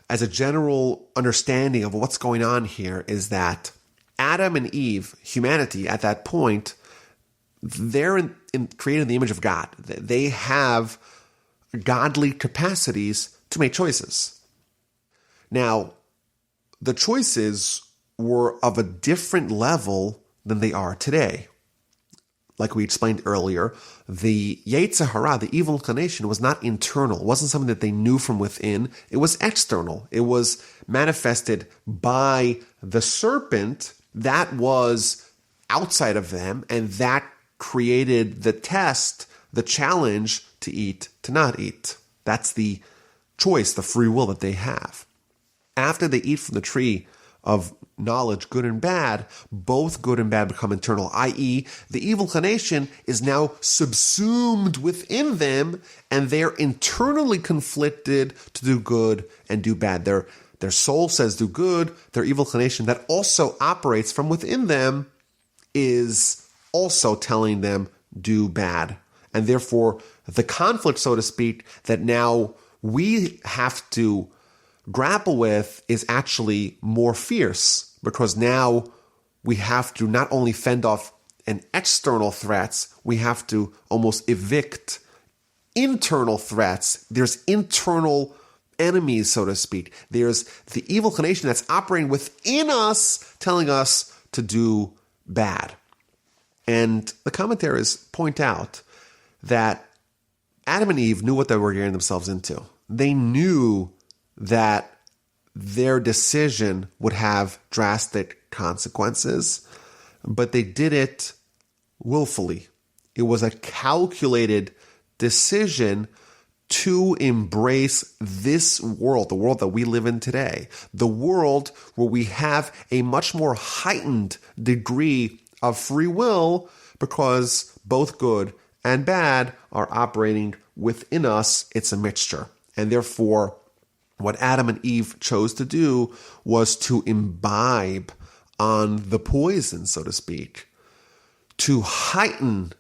As a general understanding of what's going on here is that Adam and Eve, humanity at that point, they're created in the image of God. They have godly capacities to make choices. Now, the choices were of a different level than they are today. Like we explained earlier, the Yetzer Hara, the evil inclination, was not internal. It wasn't something that they knew from within. It was external. It was manifested by the serpent that was outside of them, and that created the test, the challenge to eat, to not eat. That's the choice, the free will that they have. After they eat from the tree of knowledge, good and bad, both good and bad become internal, i.e., the evil inclination is now subsumed within them, and they're internally conflicted to do good and do bad. Their soul says do good, their evil inclination that also operates from within them is also telling them do bad. And therefore, the conflict, so to speak, that now we have to grapple with is actually more fierce, because now we have to not only fend off an external threats, we have to almost evict internal threats. There's internal enemies, so to speak. There's the evil inclination that's operating within us, telling us to do bad. And the commentaries point out that Adam and Eve knew what they were getting themselves into. They knew that their decision would have drastic consequences, but they did it willfully. It was a calculated decision to embrace this world, the world that we live in today, the world where we have a much more heightened degree of free will, because both good and bad are operating within us. It's a mixture. And therefore, what Adam and Eve chose to do was to imbibe on the poison, so to speak, to heighten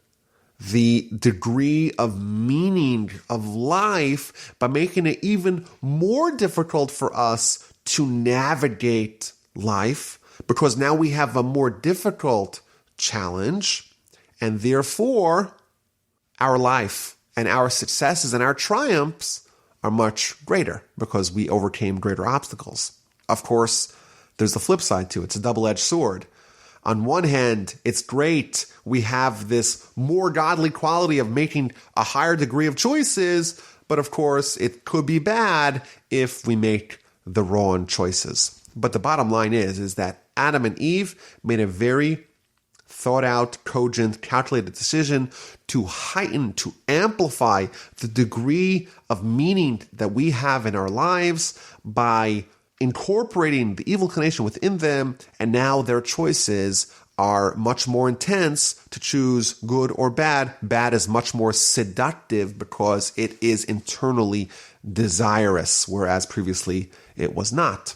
the degree of meaning of life by making it even more difficult for us to navigate life, because now we have a more difficult challenge, and therefore our life and our successes and our triumphs are much greater because we overcame greater obstacles. Of course, there's the flip side to it. It's a double-edged sword. On one hand, it's great. We have this more godly quality of making a higher degree of choices, but of course, it could be bad if we make the wrong choices. But the bottom line is that Adam and Eve made a very thought-out, cogent, calculated decision to heighten, to amplify the degree of meaning that we have in our lives by incorporating the evil inclination within them, and now their choices are much more intense to choose good or bad. Bad is much more seductive because it is internally desirous, whereas previously it was not.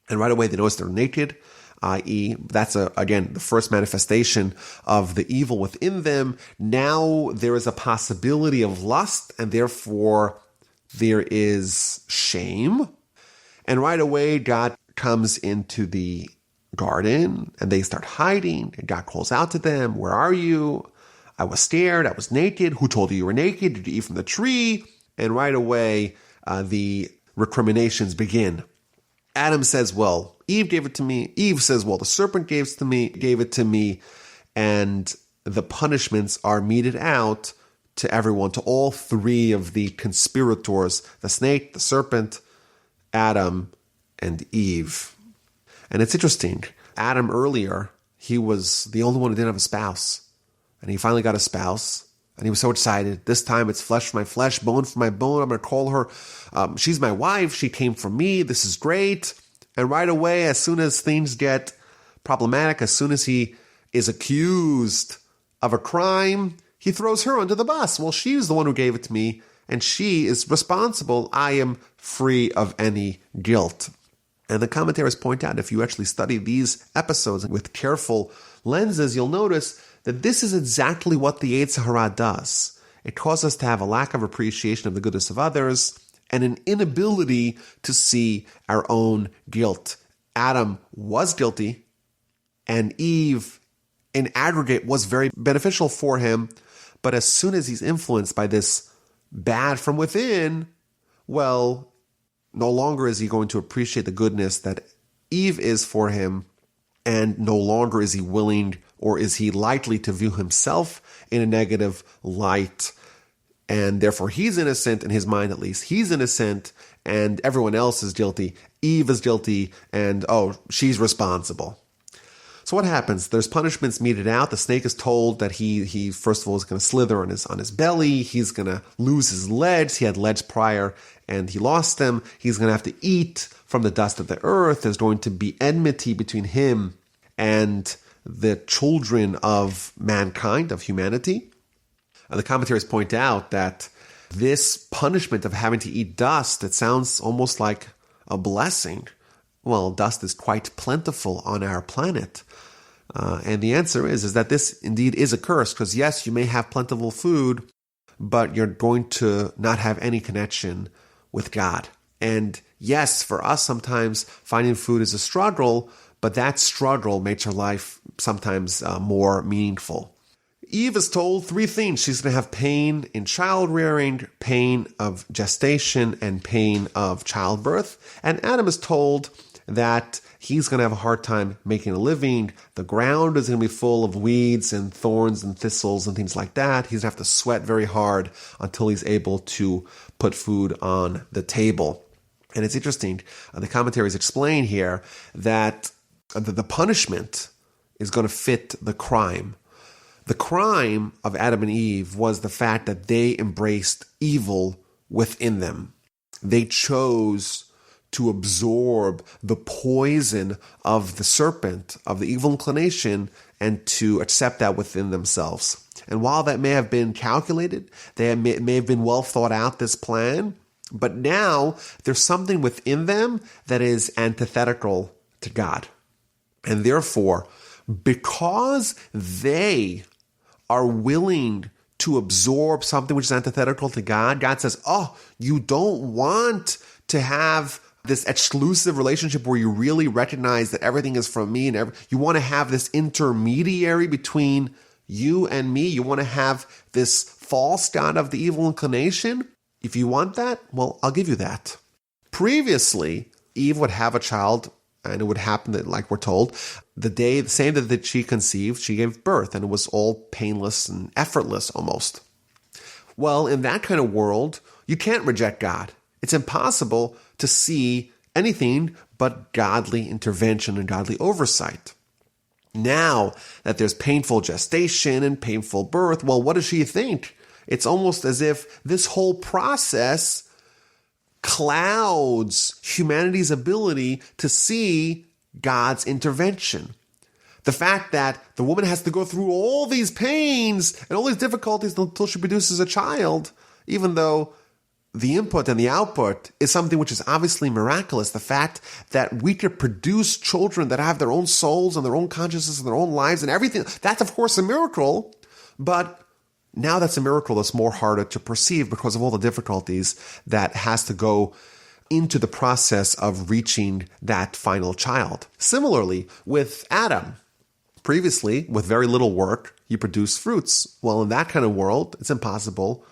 And right away they notice they're naked, i.e., that's, again, the first manifestation of the evil within them. Now there is a possibility of lust, and therefore there is shame. And right away, God comes into the garden, and they start hiding, and God calls out to them, "Where are you? I was scared. I was naked. Who told you were naked? Did you eat from the tree?" And right away, the recriminations begin. Adam says, "Well, Eve gave it to me." Eve says, "Well, the serpent gave it to me." And the punishments are meted out to everyone, to all three of the conspirators, the snake, the serpent, Adam, and Eve. And it's interesting Adam earlier, he was the only one who didn't have a spouse. And he finally got a spouse. And he was so excited. This time it's flesh for my flesh, bone for my bone. I'm going to call her. She's my wife. She came from me. This is great. And right away, as soon as things get problematic, as soon as he is accused of a crime, he throws her under the bus. Well, she's the one who gave it to me, and she is responsible. I am free of any guilt. And the commentaries point out, if you actually study these episodes with careful lenses, you'll notice that this is exactly what the Yetzer Hara does. It causes us to have a lack of appreciation of the goodness of others and an inability to see our own guilt. Adam was guilty, and Eve, in aggregate, was very beneficial for him. But as soon as he's influenced by this bad from within, well, no longer is he going to appreciate the goodness that Eve is for him, and no longer is he willing or is he likely to view himself in a negative light. And therefore he's innocent, in his mind at least. He's innocent, and everyone else is guilty. Eve is guilty, and she's responsible. So what happens? There's punishments meted out. The snake is told that he first of all is going to slither on his belly. He's going to lose his legs. He had legs prior, and he lost them. He's going to have to eat from the dust of the earth. There's going to be enmity between him and the children of mankind, of humanity. The commentaries point out that this punishment of having to eat dust, it sounds almost like a blessing. Well, dust is quite plentiful on our planet. And the answer is that this indeed is a curse, because yes, you may have plentiful food, but you're going to not have any connection with God. And yes, for us, sometimes finding food is a struggle, but that struggle makes our life sometimes more meaningful. Eve is told three things. She's going to have pain in child-rearing, pain of gestation, and pain of childbirth. And Adam is told that he's going to have a hard time making a living. The ground is going to be full of weeds and thorns and thistles and things like that. He's going to have to sweat very hard until he's able to put food on the table. And it's interesting, the commentaries explain here that the punishment is going to fit the crime. The crime of Adam and Eve was the fact that they embraced evil within them. They chose to absorb the poison of the serpent, of the evil inclination, and to accept that within themselves. And while that may have been calculated, may have been well thought out, this plan, but now there's something within them that is antithetical to God. And therefore, because they are willing to absorb something which is antithetical to God, God says, you don't want to have this exclusive relationship where you really recognize that everything is from me, and you want to have this intermediary between you and me. You want to have this false god of the evil inclination. If you want that, well, I'll give you that. Previously, Eve would have a child, and it would happen that, like we're told, the same day that she conceived, she gave birth, and it was all painless and effortless almost. Well, in that kind of world, you can't reject God. It's impossible to see anything but godly intervention and godly oversight. Now that there's painful gestation and painful birth, well, what does she think? It's almost as if this whole process clouds humanity's ability to see God's intervention. The fact that the woman has to go through all these pains and all these difficulties until she produces a child, even though the input and the output is something which is obviously miraculous. The fact that we could produce children that have their own souls and their own consciousness and their own lives and everything, that's of course a miracle, but now that's a miracle that's more harder to perceive because of all the difficulties that has to go into the process of reaching that final child. Similarly, with Adam, previously, with very little work, he produced fruits. Well, in that kind of world, it's impossible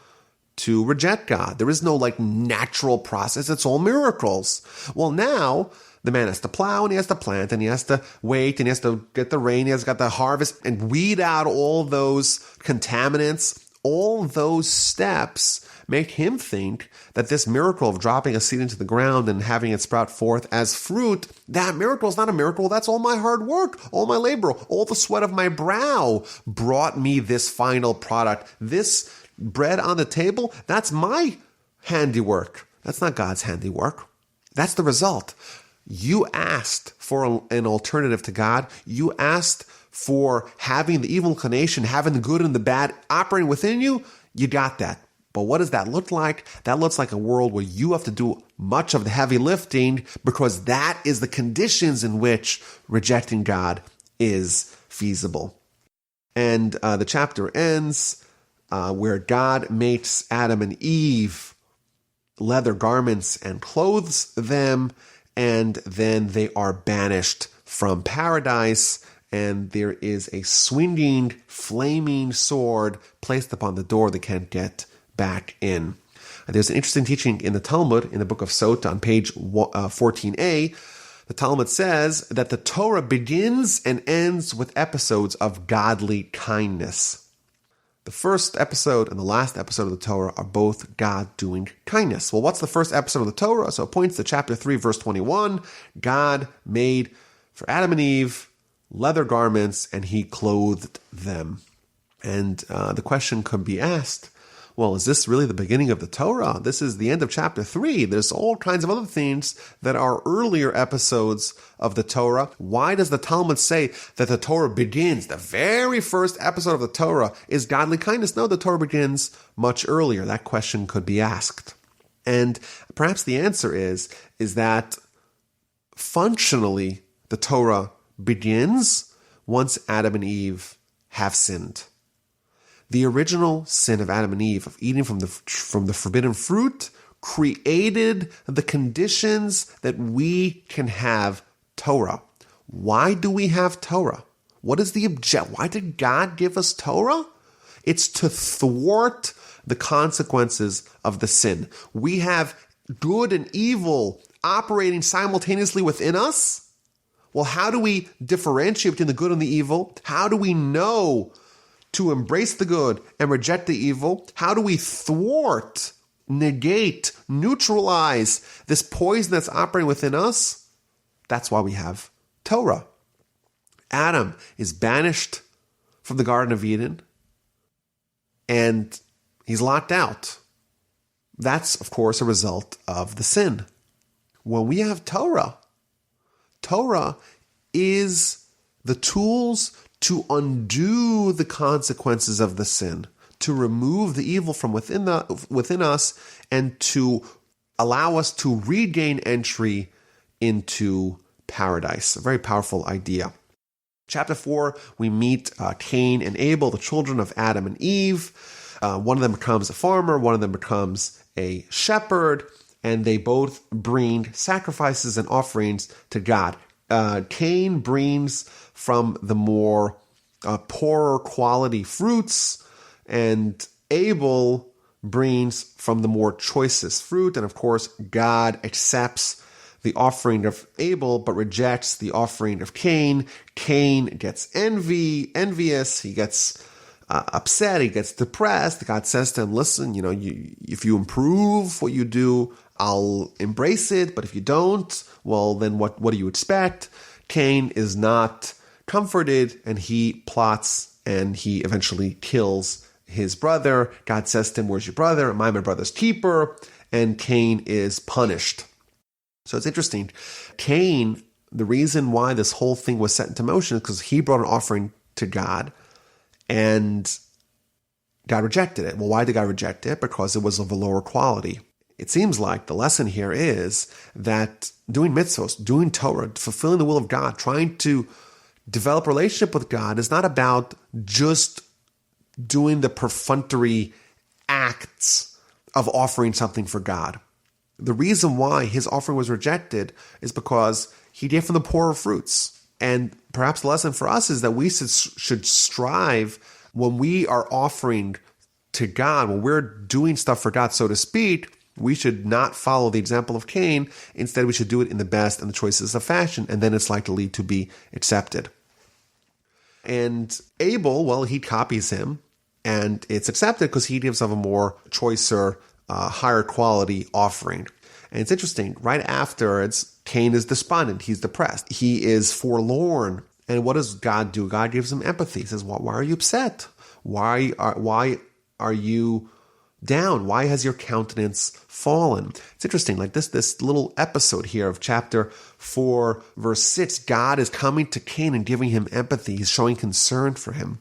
to reject God. There is no natural process. It's all miracles. Well, now the man has to plow and he has to plant and he has to wait and he has to get the rain. He has got to harvest and weed out all those contaminants. All those steps make him think that this miracle of dropping a seed into the ground and having it sprout forth as fruit, that miracle is not a miracle. That's all my hard work, all my labor, all the sweat of my brow brought me this final product. This bread on the table, that's my handiwork. That's not God's handiwork. That's the result. You asked for an alternative to God. You asked for having the evil inclination, having the good and the bad operating within you. You got that. But what does that look like? That looks like a world where you have to do much of the heavy lifting, because that is the conditions in which rejecting God is feasible. And the chapter ends where God makes Adam and Eve leather garments and clothes them, and then they are banished from paradise, and there is a swinging, flaming sword placed upon the door they can't get back in. There's an interesting teaching in the Talmud, in the book of Sot, on page 14a. The Talmud says that the Torah begins and ends with episodes of godly kindness. The first episode and the last episode of the Torah are both God doing kindness. Well, what's the first episode of the Torah? So it points to chapter 3, verse 21. God made for Adam and Eve leather garments, and he clothed them. And the question could be asked, well, is this really the beginning of the Torah? This is the end of chapter 3. There's all kinds of other things that are earlier episodes of the Torah. Why does the Talmud say that the Torah begins, the very first episode of the Torah is godly kindness? No, the Torah begins much earlier. That question could be asked. And perhaps the answer is that functionally the Torah begins once Adam and Eve have sinned. The original sin of Adam and Eve, of eating from the forbidden fruit, created the conditions that we can have Torah. Why do we have Torah? What is the object? Why did God give us Torah? It's to thwart the consequences of the sin. We have good and evil operating simultaneously within us. Well, how do we differentiate between the good and the evil? How do we know to embrace the good and reject the evil? How do we thwart, negate, neutralize this poison that's operating within us? That's why we have Torah. Adam is banished from the Garden of Eden, and he's locked out. That's, of course, a result of the sin. When we have Torah, Torah is the tools to undo the consequences of the sin, to remove the evil from within us, and to allow us to regain entry into paradise. A very powerful idea. Chapter 4, we meet Cain and Abel, the children of Adam and Eve. One of them becomes a farmer, one of them becomes a shepherd, and they both bring sacrifices and offerings to God. Cain brings from the more poorer quality fruits, and Abel brings from the more choicest fruit. And of course, God accepts the offering of Abel, but rejects the offering of Cain. Cain gets envious. He gets upset. He gets depressed. God says to him, listen, if you improve what you do, I'll embrace it. But if you don't, well, then what do you expect? Cain is not comforted, and he plots, and he eventually kills his brother. God says to him, where's your brother? Am I my brother's keeper? And Cain is punished. So it's interesting. Cain, the reason why this whole thing was set into motion is because he brought an offering to God, and God rejected it. Well, why did God reject it? Because it was of a lower quality. It seems like the lesson here is that doing mitzvos, doing Torah, fulfilling the will of God, trying to develop a relationship with God is not about just doing the perfunctory acts of offering something for God. The reason why his offering was rejected is because he gave from the poorer fruits. And perhaps the lesson for us is that we should strive when we are offering to God, when we're doing stuff for God, so to speak, we should not follow the example of Cain. Instead, we should do it in the best and the choicest of fashion, and then it's likely to be accepted. And Abel, well, he copies him, and it's accepted because he gives of a more choicer higher quality offering. And it's interesting, right afterwards, Cain is despondent. He's depressed. He is forlorn. And what does God do? God gives him empathy. He says, why are you upset? Why are you down? Why has your countenance fallen? It's interesting, like this little episode here of chapter 4, verse 6, God is coming to Cain and giving him empathy. He's showing concern for him.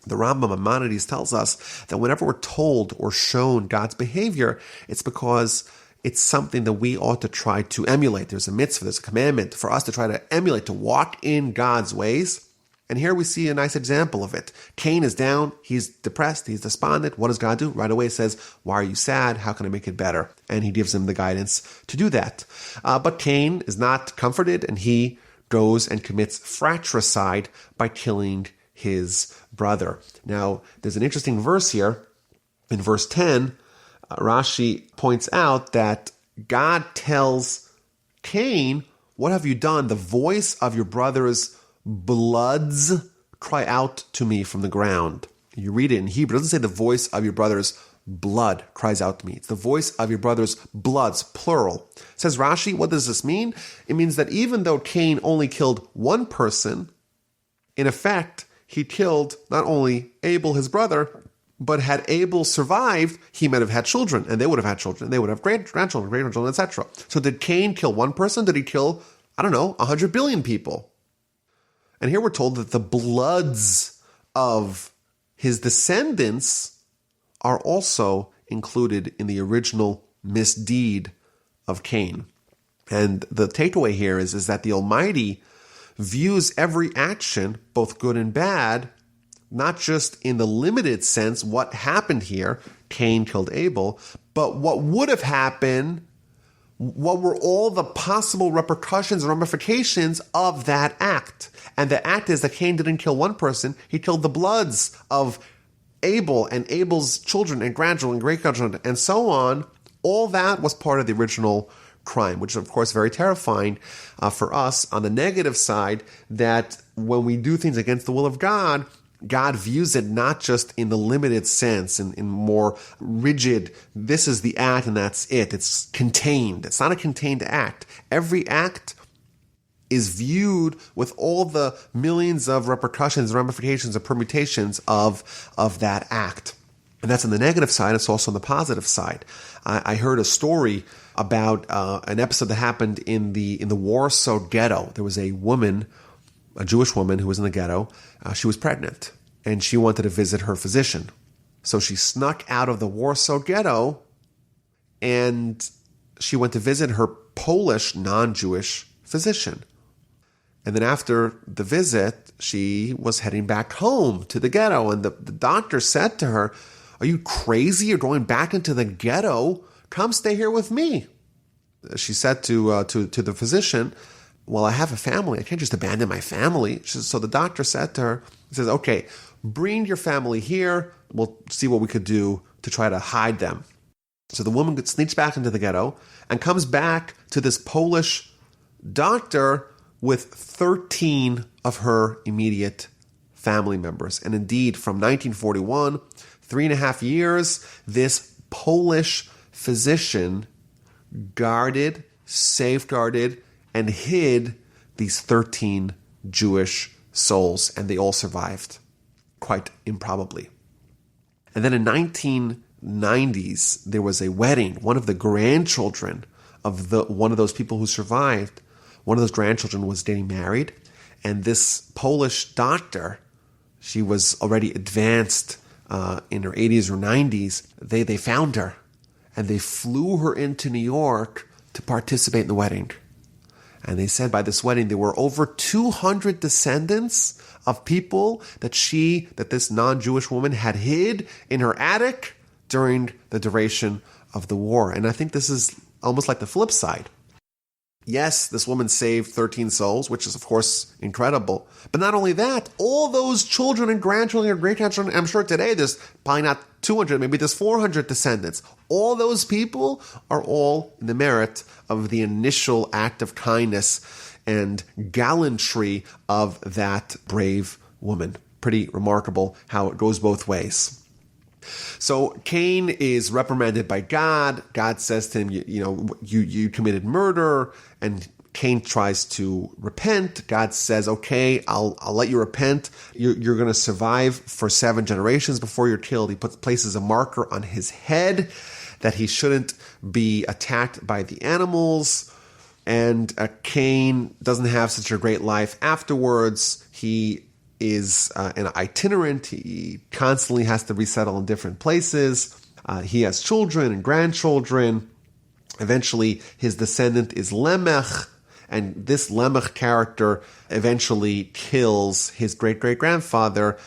The Rambam Maimonides tells us that whenever we're told or shown God's behavior, it's because it's something that we ought to try to emulate. There's a mitzvah, there's a commandment for us to try to emulate, to walk in God's ways. And here we see a nice example of it. Cain is down, he's depressed, he's despondent. What does God do? Right away he says, why are you sad? How can I make it better? And he gives him the guidance to do that. But Cain is not comforted, and he goes and commits fratricide by killing his brother. Now, there's an interesting verse here. In verse 10, Rashi points out that God tells Cain, what have you done? The voice of your brother's bloods cry out to me from the ground. You read it in Hebrew. It doesn't say the voice of your brother's blood cries out to me. It's the voice of your brother's bloods, plural. Says Rashi, what does this mean? It means that even though Cain only killed one person, in effect, he killed not only Abel, his brother, but had Abel survived, he might have had children, and they would have had children. They would have grandchildren, great-grandchildren, etc. So did Cain kill one person? Did he kill, 100 billion people? And here we're told that the bloods of his descendants are also included in the original misdeed of Cain. And the takeaway here is that the Almighty views every action, both good and bad, not just in the limited sense, what happened here, Cain killed Abel, but what would have happened, what were all the possible repercussions and ramifications of that act. And the act is that Cain didn't kill one person, he killed the bloods of Abel and Abel's children and grandchildren and great-grandchildren and so on. All that was part of the original crime, which is, of course, very terrifying for us on the negative side, that when we do things against the will of God, God views it not just in the limited sense, in more rigid, this is the act and that's it. It's contained. It's not a contained act. Every act is viewed with all the millions of repercussions, ramifications, and permutations of that act. And that's on the negative side. It's also on the positive side. I heard a story about an episode that happened in the Warsaw ghetto. There was a woman, a Jewish woman who was in the ghetto. She was pregnant, and she wanted to visit her physician. So she snuck out of the Warsaw ghetto, and she went to visit her Polish non-Jewish physician. And then after the visit, she was heading back home to the ghetto, and the doctor said to her, "Are you crazy? You're going back into the ghetto? Come stay here with me." She said to the physician, "Well, I have a family. I can't just abandon my family." So the doctor said to her, he says, "Okay, bring your family here. We'll see what we could do to try to hide them." So the woman sneaks back into the ghetto and comes back to this Polish doctor with 13 of her immediate family members. And indeed, from 1941, 3.5 years, this Polish physician guarded, safeguarded, and hid these 13 Jewish souls, and they all survived, quite improbably. And then in 1990s, there was a wedding. One of the grandchildren of one of those people who survived, one of those grandchildren was getting married, and this Polish doctor, she was already advanced in her 80s or 90s, they found her, and they flew her into New York to participate in the wedding. And they said by this wedding, there were over 200 descendants of people that this non-Jewish woman had hid in her attic during the duration of the war. And I think this is almost like the flip side. Yes, this woman saved 13 souls, which is, of course, incredible. But not only that, all those children and grandchildren and great-grandchildren, I'm sure today there's probably not 200, maybe there's 400 descendants. All those people are all in the merit of the initial act of kindness and gallantry of that brave woman. Pretty remarkable how it goes both ways. So Cain is reprimanded by God. God says to him, you committed murder, and Cain tries to repent. God says, okay, I'll let you repent. You're going to survive for 7 generations before you're killed. He places a marker on his head that he shouldn't be attacked by the animals. And Cain doesn't have such a great life afterwards. He is an itinerant. He constantly has to resettle in different places. He has children and grandchildren. Eventually, his descendant is Lamech, and this Lamech character eventually kills his great-great-grandfather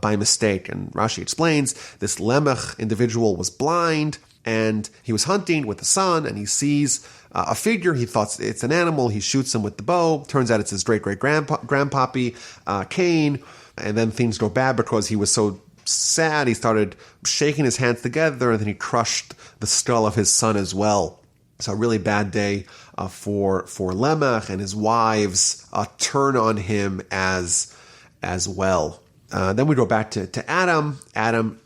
by mistake. And Rashi explains, this Lamech individual was blind, and he was hunting with the sun, and he sees a figure. He thought it's an animal. He shoots him with the bow. Turns out it's his great-great-grandpappy, Cain. And then things go bad because he was so sad. He started shaking his hands together, and then he crushed the skull of his son as well. So a really bad day for Lamech, and his wives turn on him as well. Then we go back to Adam. Adam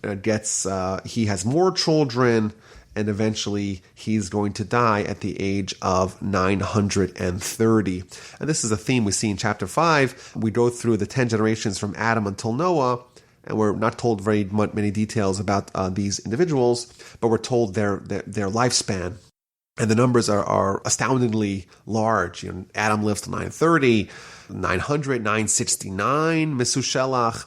he has more children, and eventually he's going to die at the age of 930. And this is a theme we see in chapter 5. We go through the 10 generations from Adam until Noah, and we're not told very many details about these individuals, but we're told their lifespan. And the numbers are astoundingly large. Adam lives to 930, 900, 969, Mesushelach.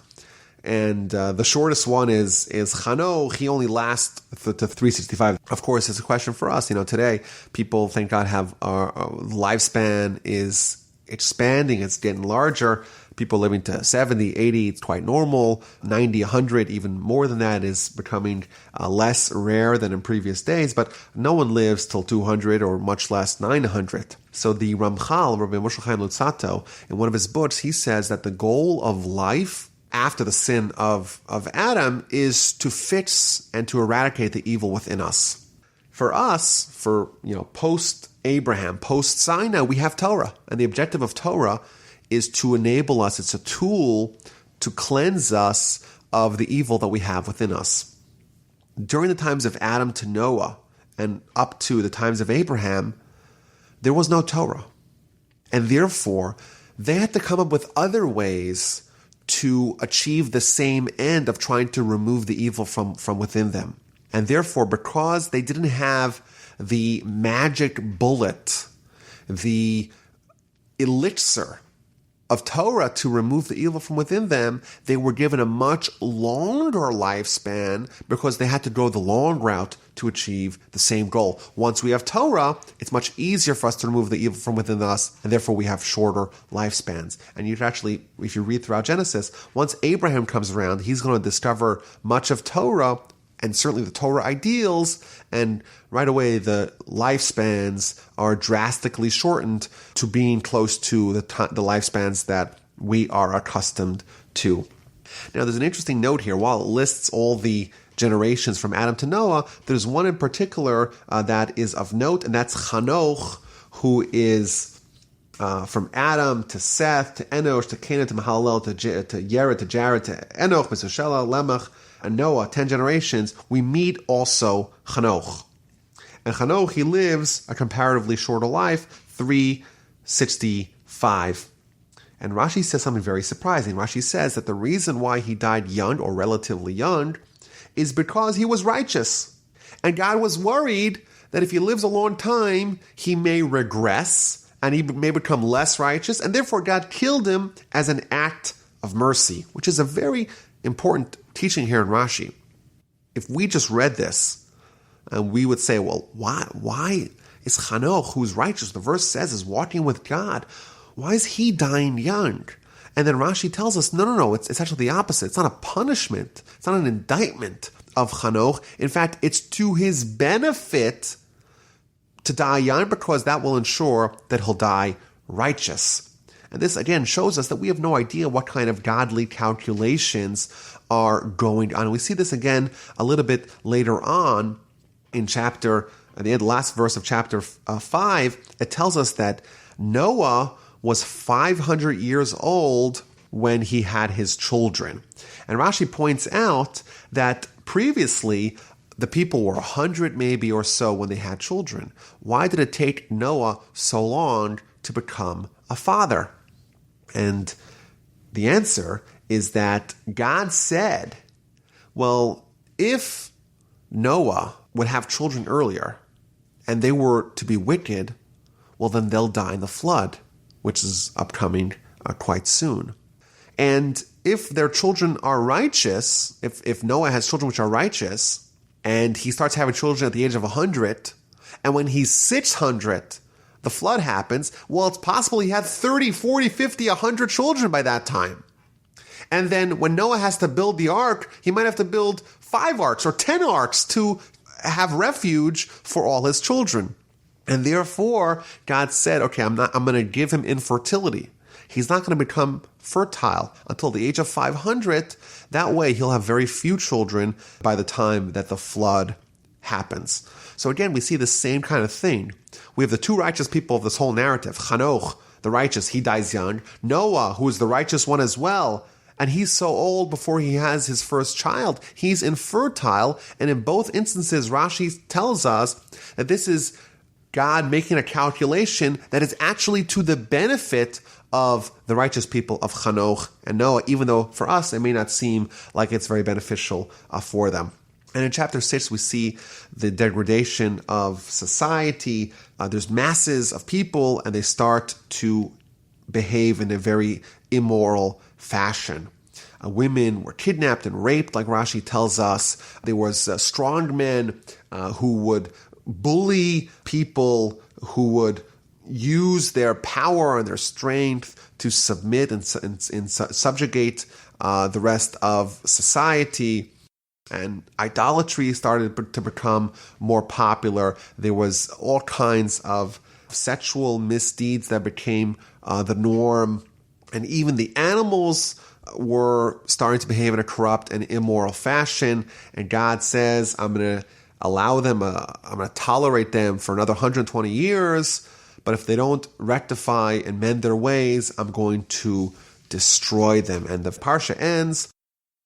And the shortest one is Chanoch. He only lasts to 365. Of course, it's a question for us. Today, people, thank God, have our lifespan is expanding. It's getting larger. People living to 70, 80, it's quite normal. 90, 100, even more than that is becoming less rare than in previous days. But no one lives till 200 or much less 900. So the Ramchal, Rabbi Moshe Chaim Luzzatto, in one of his books, he says that the goal of life after the sin of Adam is to fix and to eradicate the evil within us. For us, post-Abraham, post-Sinai, we have Torah. And the objective of Torah is to enable us. It's a tool to cleanse us of the evil that we have within us. During the times of Adam to Noah and up to the times of Abraham, there was no Torah. And therefore, they had to come up with other ways to achieve the same end of trying to remove the evil from within them. And therefore, because they didn't have the magic bullet, the elixir of Torah to remove the evil from within them, they were given a much longer lifespan because they had to go the long route to achieve the same goal. Once we have Torah, it's much easier for us to remove the evil from within us, and therefore we have shorter lifespans. And you actually, if you read throughout Genesis, once Abraham comes around, he's going to discover much of Torah, and certainly the Torah ideals, and right away the lifespans are drastically shortened to being close to the lifespans that we are accustomed to. Now, there's an interesting note here. While it lists all the generations from Adam to Noah, there's one in particular that is of note, and that's Chanoch, who is from Adam to Seth to Enosh to Canaan to Mahalalel to Yered to Jared to Enoch, Mesushelah, Lamech, and Noah, 10 generations. We meet also Chanoch. And Chanoch, he lives a comparatively shorter life, 365. And Rashi says something very surprising. Rashi says that the reason why he died young or relatively young is because he was righteous. And God was worried that if he lives a long time, he may regress and he may become less righteous. And therefore, God killed him as an act of mercy, which is a very important teaching here in Rashi. If we just read this, we would say, well, why is Chanoch, who's righteous, the verse says is walking with God, why is he dying young? And then Rashi tells us, no, it's actually the opposite. It's not a punishment. It's not an indictment of Chanoch. In fact, it's to his benefit to die young because that will ensure that he'll die righteous. And this, again, shows us that we have no idea what kind of godly calculations are going on. And we see this again a little bit later on in the last verse of chapter 5. It tells us that Noah was 500 years old when he had his children. And Rashi points out that Previously, the people were 100 maybe or so when they had children. Why did it take Noah so long to become a father? And the answer is that God said, well, if Noah would have children earlier and they were to be wicked, well, then they'll die in the flood, which is upcoming quite soon. And if their children are righteous, if Noah has children which are righteous, and he starts having children at the age of 100, and when he's 600, the flood happens, well, it's possible he had 30, 40, 50, 100 children by that time. And then when Noah has to build the ark, he might have to build 5 arks or 10 arks to have refuge for all his children. And therefore, God said, okay, I'm going to give him infertility. He's not going to become fertile until the age of 500. That way, he'll have very few children by the time that the flood happens. So again, we see the same kind of thing. We have the two righteous people of this whole narrative. Chanoch, the righteous, he dies young. Noah, who is the righteous one as well, and he's so old before he has his first child. He's infertile, and in both instances, Rashi tells us that this is God making a calculation that is actually to the benefit of the righteous people of Chanoch and Noah, even though for us it may not seem like it's very beneficial for them. And in chapter 6, we see the degradation of society. There's masses of people, and they start to behave in a very immoral fashion. Women were kidnapped and raped, like Rashi tells us. There was strong men who would bully people, who would use their power and their strength to submit and subjugate the rest of society. And idolatry started to become more popular. There was all kinds of sexual misdeeds that became the norm. And even the animals were starting to behave in a corrupt and immoral fashion. And God says, I'm going to allow them, I'm going to tolerate them for another 120 years. But if they don't rectify and mend their ways, I'm going to destroy them. And the Parsha ends.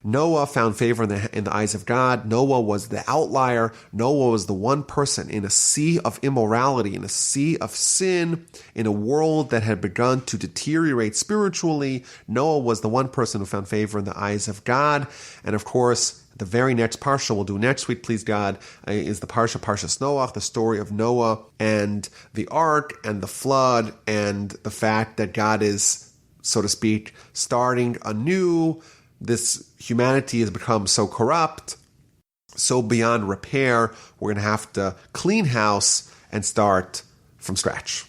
Noah found favor in the eyes of God. Noah was the outlier. Noah was the one person in a sea of immorality, in a sea of sin, in a world that had begun to deteriorate spiritually. Noah was the one person who found favor in the eyes of God. And of course, the very next Parsha we'll do next week, please God, is the Parsha, Parshas Noah, the story of Noah and the ark and the flood and the fact that God is, so to speak, starting anew. This humanity has become so corrupt, so beyond repair, we're going to have to clean house and start from scratch.